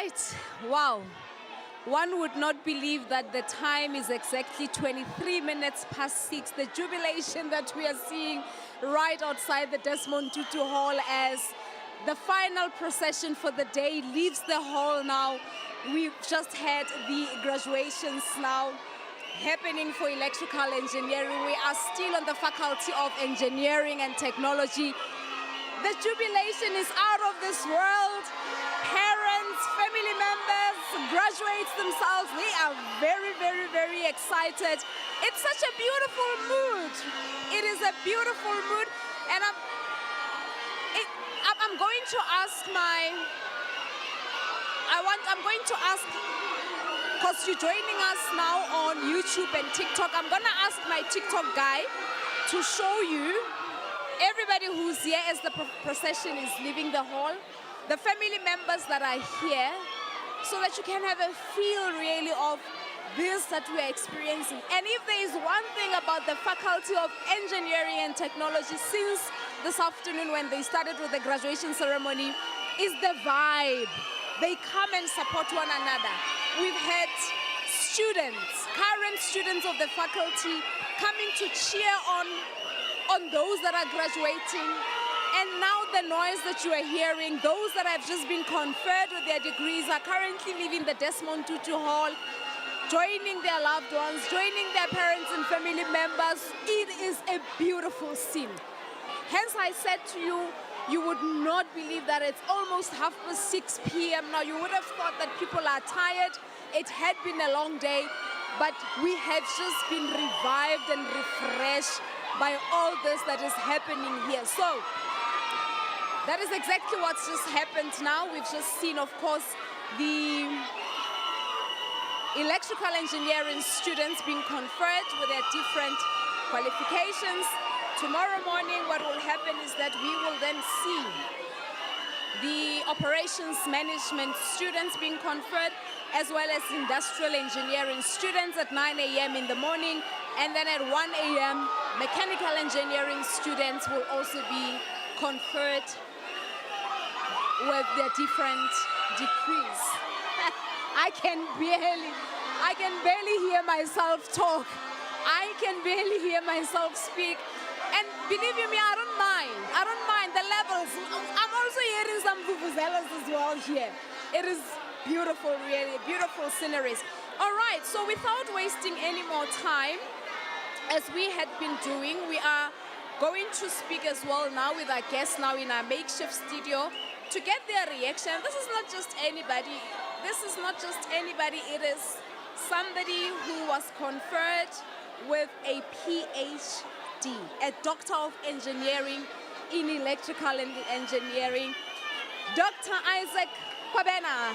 right. Wow. One would not believe that the time is exactly 23 minutes past 6. The jubilation that we are seeing right outside the Desmond Tutu Hall as the final procession for the day leaves the hall now. We've just had the graduations now happening for electrical engineering. We are still on the Faculty of Engineering and Technology. The jubilation is out of this world. Parents, family members, graduates themselves, they are very, very, very excited. It's such a beautiful mood. It is a beautiful mood. And I'm going to ask because you're joining us now on YouTube and TikTok, I'm going to ask my TikTok guy to show you everybody who's here as the procession is leaving the hall, the family members that are here, so that you can have a feel really of this that we are experiencing. And if there is one thing about the Faculty of Engineering and Technology since this afternoon when they started with the graduation ceremony, is the vibe. They come and support one another. We've had students, current students of the faculty, coming to cheer on those that are graduating. And now the noise that you are hearing, those that have just been conferred with their degrees are currently leaving the Desmond Tutu Hall, joining their loved ones, joining their parents and family members. It is a beautiful scene. Hence I said to you, you would not believe that it's almost 6:30 p.m. now. You would have thought that people are tired. It had been a long day, but we have just been revived and refreshed by all this that is happening here. So that is exactly what's just happened now. We've just seen, of course, the electrical engineering students being conferred with their different qualifications. Tomorrow morning, what will happen is that we will then see the operations management students being conferred, as well as industrial engineering students at 9 a.m. in the morning. And then at 1 a.m., mechanical engineering students will also be conferred with their different degrees. I can barely hear myself talk. I can barely hear myself speak. And believe you me, I don't mind the levels. I'm also hearing some vuvuzelas as well here. It is beautiful, really, beautiful sceneries. All right, so without wasting any more time, as we had been doing, we are going to speak as well now with our guests now in our makeshift studio to get their reaction. This is not just anybody. It is somebody who was conferred with a PhD, a Doctor of Engineering in Electrical Engineering. Dr. Isaac Kwabena,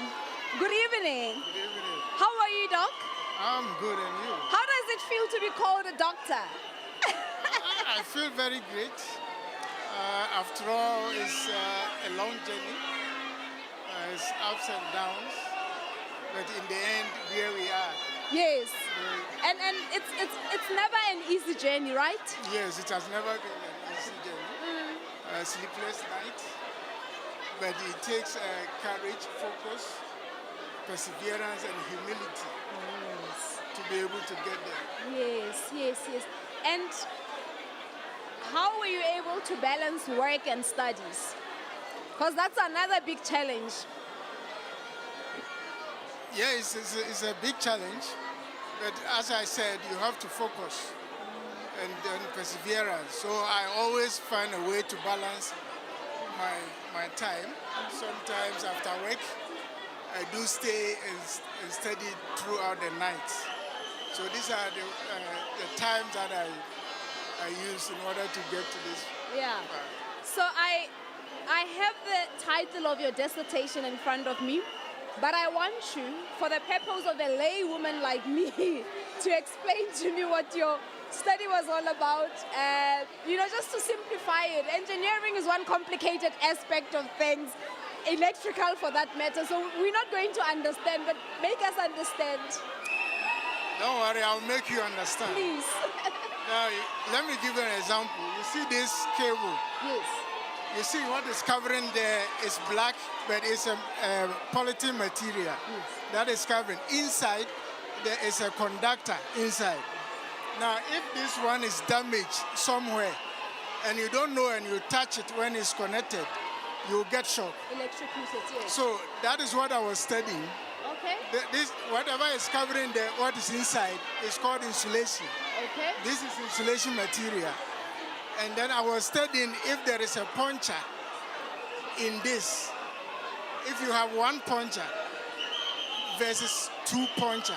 good evening. Good evening. How are you, Doc? I'm good, and you? How does it feel to be called a doctor? I feel very great. After all, it's a long journey. It's ups and downs, but in the end, here we are. Yes. And it's never an easy journey, right? Yes, it has never been an easy journey. Sleepless night, but it takes courage, focus, perseverance, and humility to be able to get there. Yes. And how were you able to balance work and studies? Because that's another big challenge. Yeah, it's a big challenge, but as I said, you have to focus and perseverance. So I always find a way to balance my time. Sometimes after work, I do stay and study throughout the night. So these are the times that I use in order to get to this. Yeah. So I have the title of your dissertation in front of me, but I want you, for the purpose of a lay woman like me, to explain to me what your study was all about. Just to simplify it, engineering is one complicated aspect of things, electrical for that matter. So we're not going to understand, but make us understand. Don't worry, I'll make you understand. Please. Now, let me give you an example. You see this cable? Yes. You see what is covering there is black, but it's a polythene material that is covering. Inside, there is a conductor inside. Now, if this one is damaged somewhere, and you don't know and you touch it when it's connected, you'll get shock. Electrocuted, yes. So that is what I was studying. Okay. This, whatever is covering what is inside is called insulation. Okay. This is insulation material. And then I was studying if there is a puncture in this. If you have one puncture versus two puncture,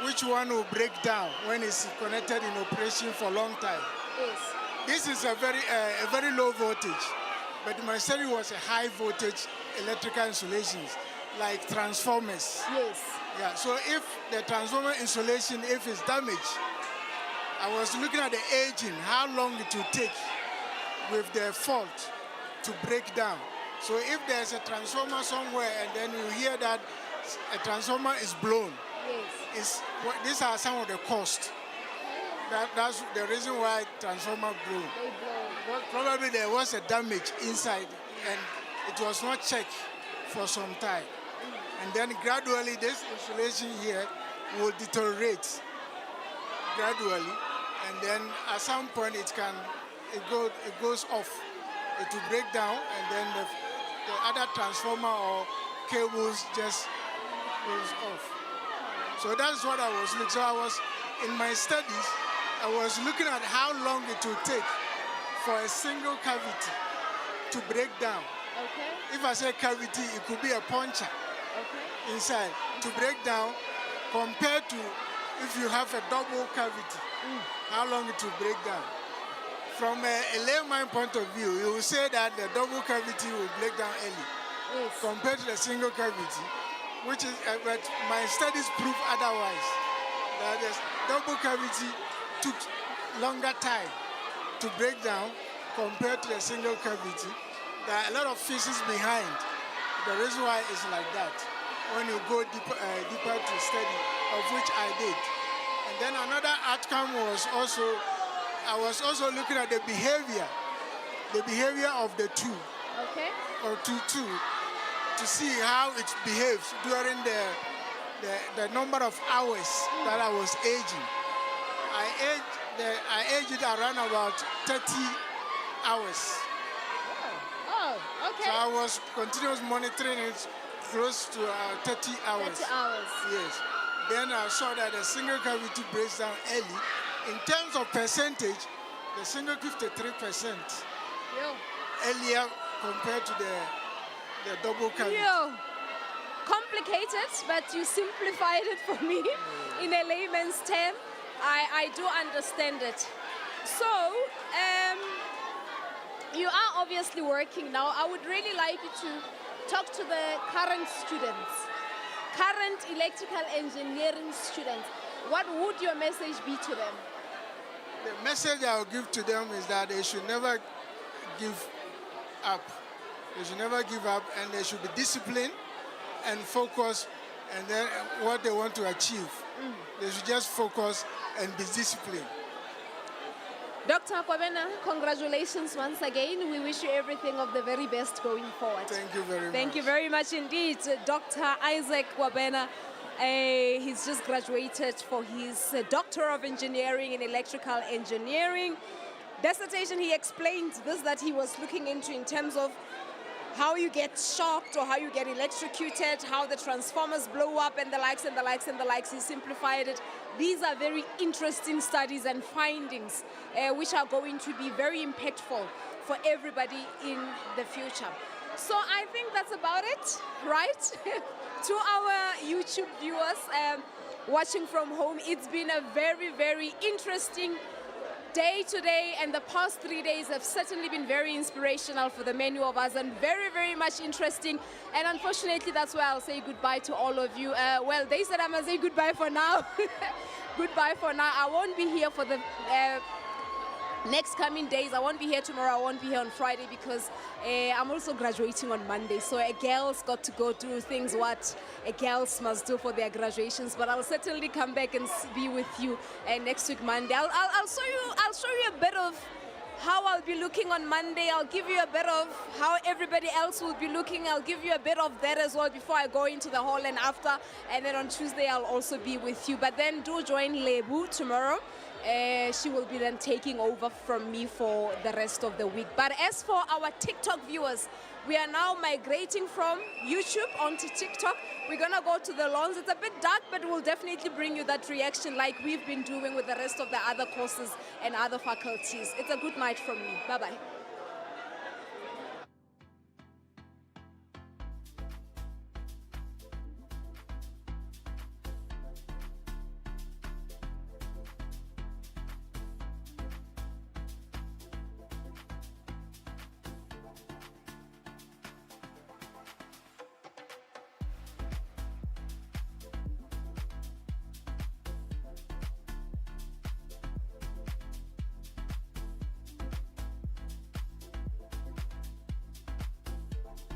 which one will break down when it's connected in operation for a long time? Yes. This is a very low voltage, but my study was a high voltage electrical insulations, like transformers. Yes. Yeah, so if the transformer insulation, if it's damaged, I was looking at the aging, how long it will take with the fault to break down. So if there's a transformer somewhere and then you hear that a transformer is blown, Yes. these are some of the costs. That's the reason why transformer blew. They blow. Probably there was a damage inside and it was not checked for some time. And then gradually this insulation here will deteriorate gradually. And then at some point it goes off. It will break down and then the other transformer or cables just goes off. So that's what I was looking. So I was, in my studies, I was looking at how long it will take for a single cavity to break down. Okay. If I say cavity, it could be a puncture Okay. inside to break down compared to if you have a double cavity, how long it will break down. From a layman point of view, you will say that the double cavity will break down early Yes. compared to the single cavity, which is, but my studies prove otherwise, that the double cavity took longer time to break down compared to the single cavity. There are a lot of physics behind the reason why it's like that when you go deeper to study, of which I did. And then another outcome was also, I was also looking at the behavior of the two, Okay. or two, to see how it behaves during the number of hours that I was aging. I aged it around about 30 hours. Oh, okay. So I was continuously monitoring it close to 30 hours. 30 hours. Yes. Then I saw that the single cavity breaks down early. In terms of percentage, the single 53% Yo. earlier compared to the double cavity. Yo. Complicated, but you simplified it for me in a layman's term. I do understand it. So, you are obviously working now. I would really like you to talk to the current students, current electrical engineering students. What would your message be to them? The message I will give to them is that they should never give up. They should never give up, and they should be disciplined and focus and then what they want to achieve. They should just focus and be disciplined. Dr. Kwabena, congratulations once again. We wish you everything of the very best going forward. Thank you very much. Thank you very much indeed, Dr. Isaac Kwabena. He's just graduated for his Doctor of Engineering in Electrical Engineering. Dissertation, he explained this that he was looking into in terms of how you get shocked or how you get electrocuted, how the transformers blow up and the likes and the likes and the likes. He simplified it. These are very interesting studies and findings which are going to be very impactful for everybody in the future. So I think that's about it, right? To our YouTube viewers watching from home, it's been a very, very interesting day today, and the past 3 days have certainly been very inspirational for the many of us and very, very much interesting. And unfortunately, that's where I'll say goodbye to all of you. Well, they said I'm going to say goodbye for now. Goodbye for now. I won't be here for the next coming days. I won't be here tomorrow. I won't be here on Friday because I'm also graduating on Monday. So a girl's got to go do things what a girls must do for their graduations. But I'll certainly come back and be with you next week Monday. I'll show you a bit of how I'll be looking on Monday. I'll give you a bit of how everybody else will be looking. I'll give you a bit of that as well before I go into the hall and after. And then on Tuesday, I'll also be with you. But then do join Lebu tomorrow. She will be then taking over from me for the rest of the week. But as for our TikTok viewers, we are now migrating from YouTube onto TikTok. We're going to go to the lawns. It's a bit dark, but we'll definitely bring you that reaction like we've been doing with the rest of the other courses and other faculties. It's a good night from me. Bye-bye.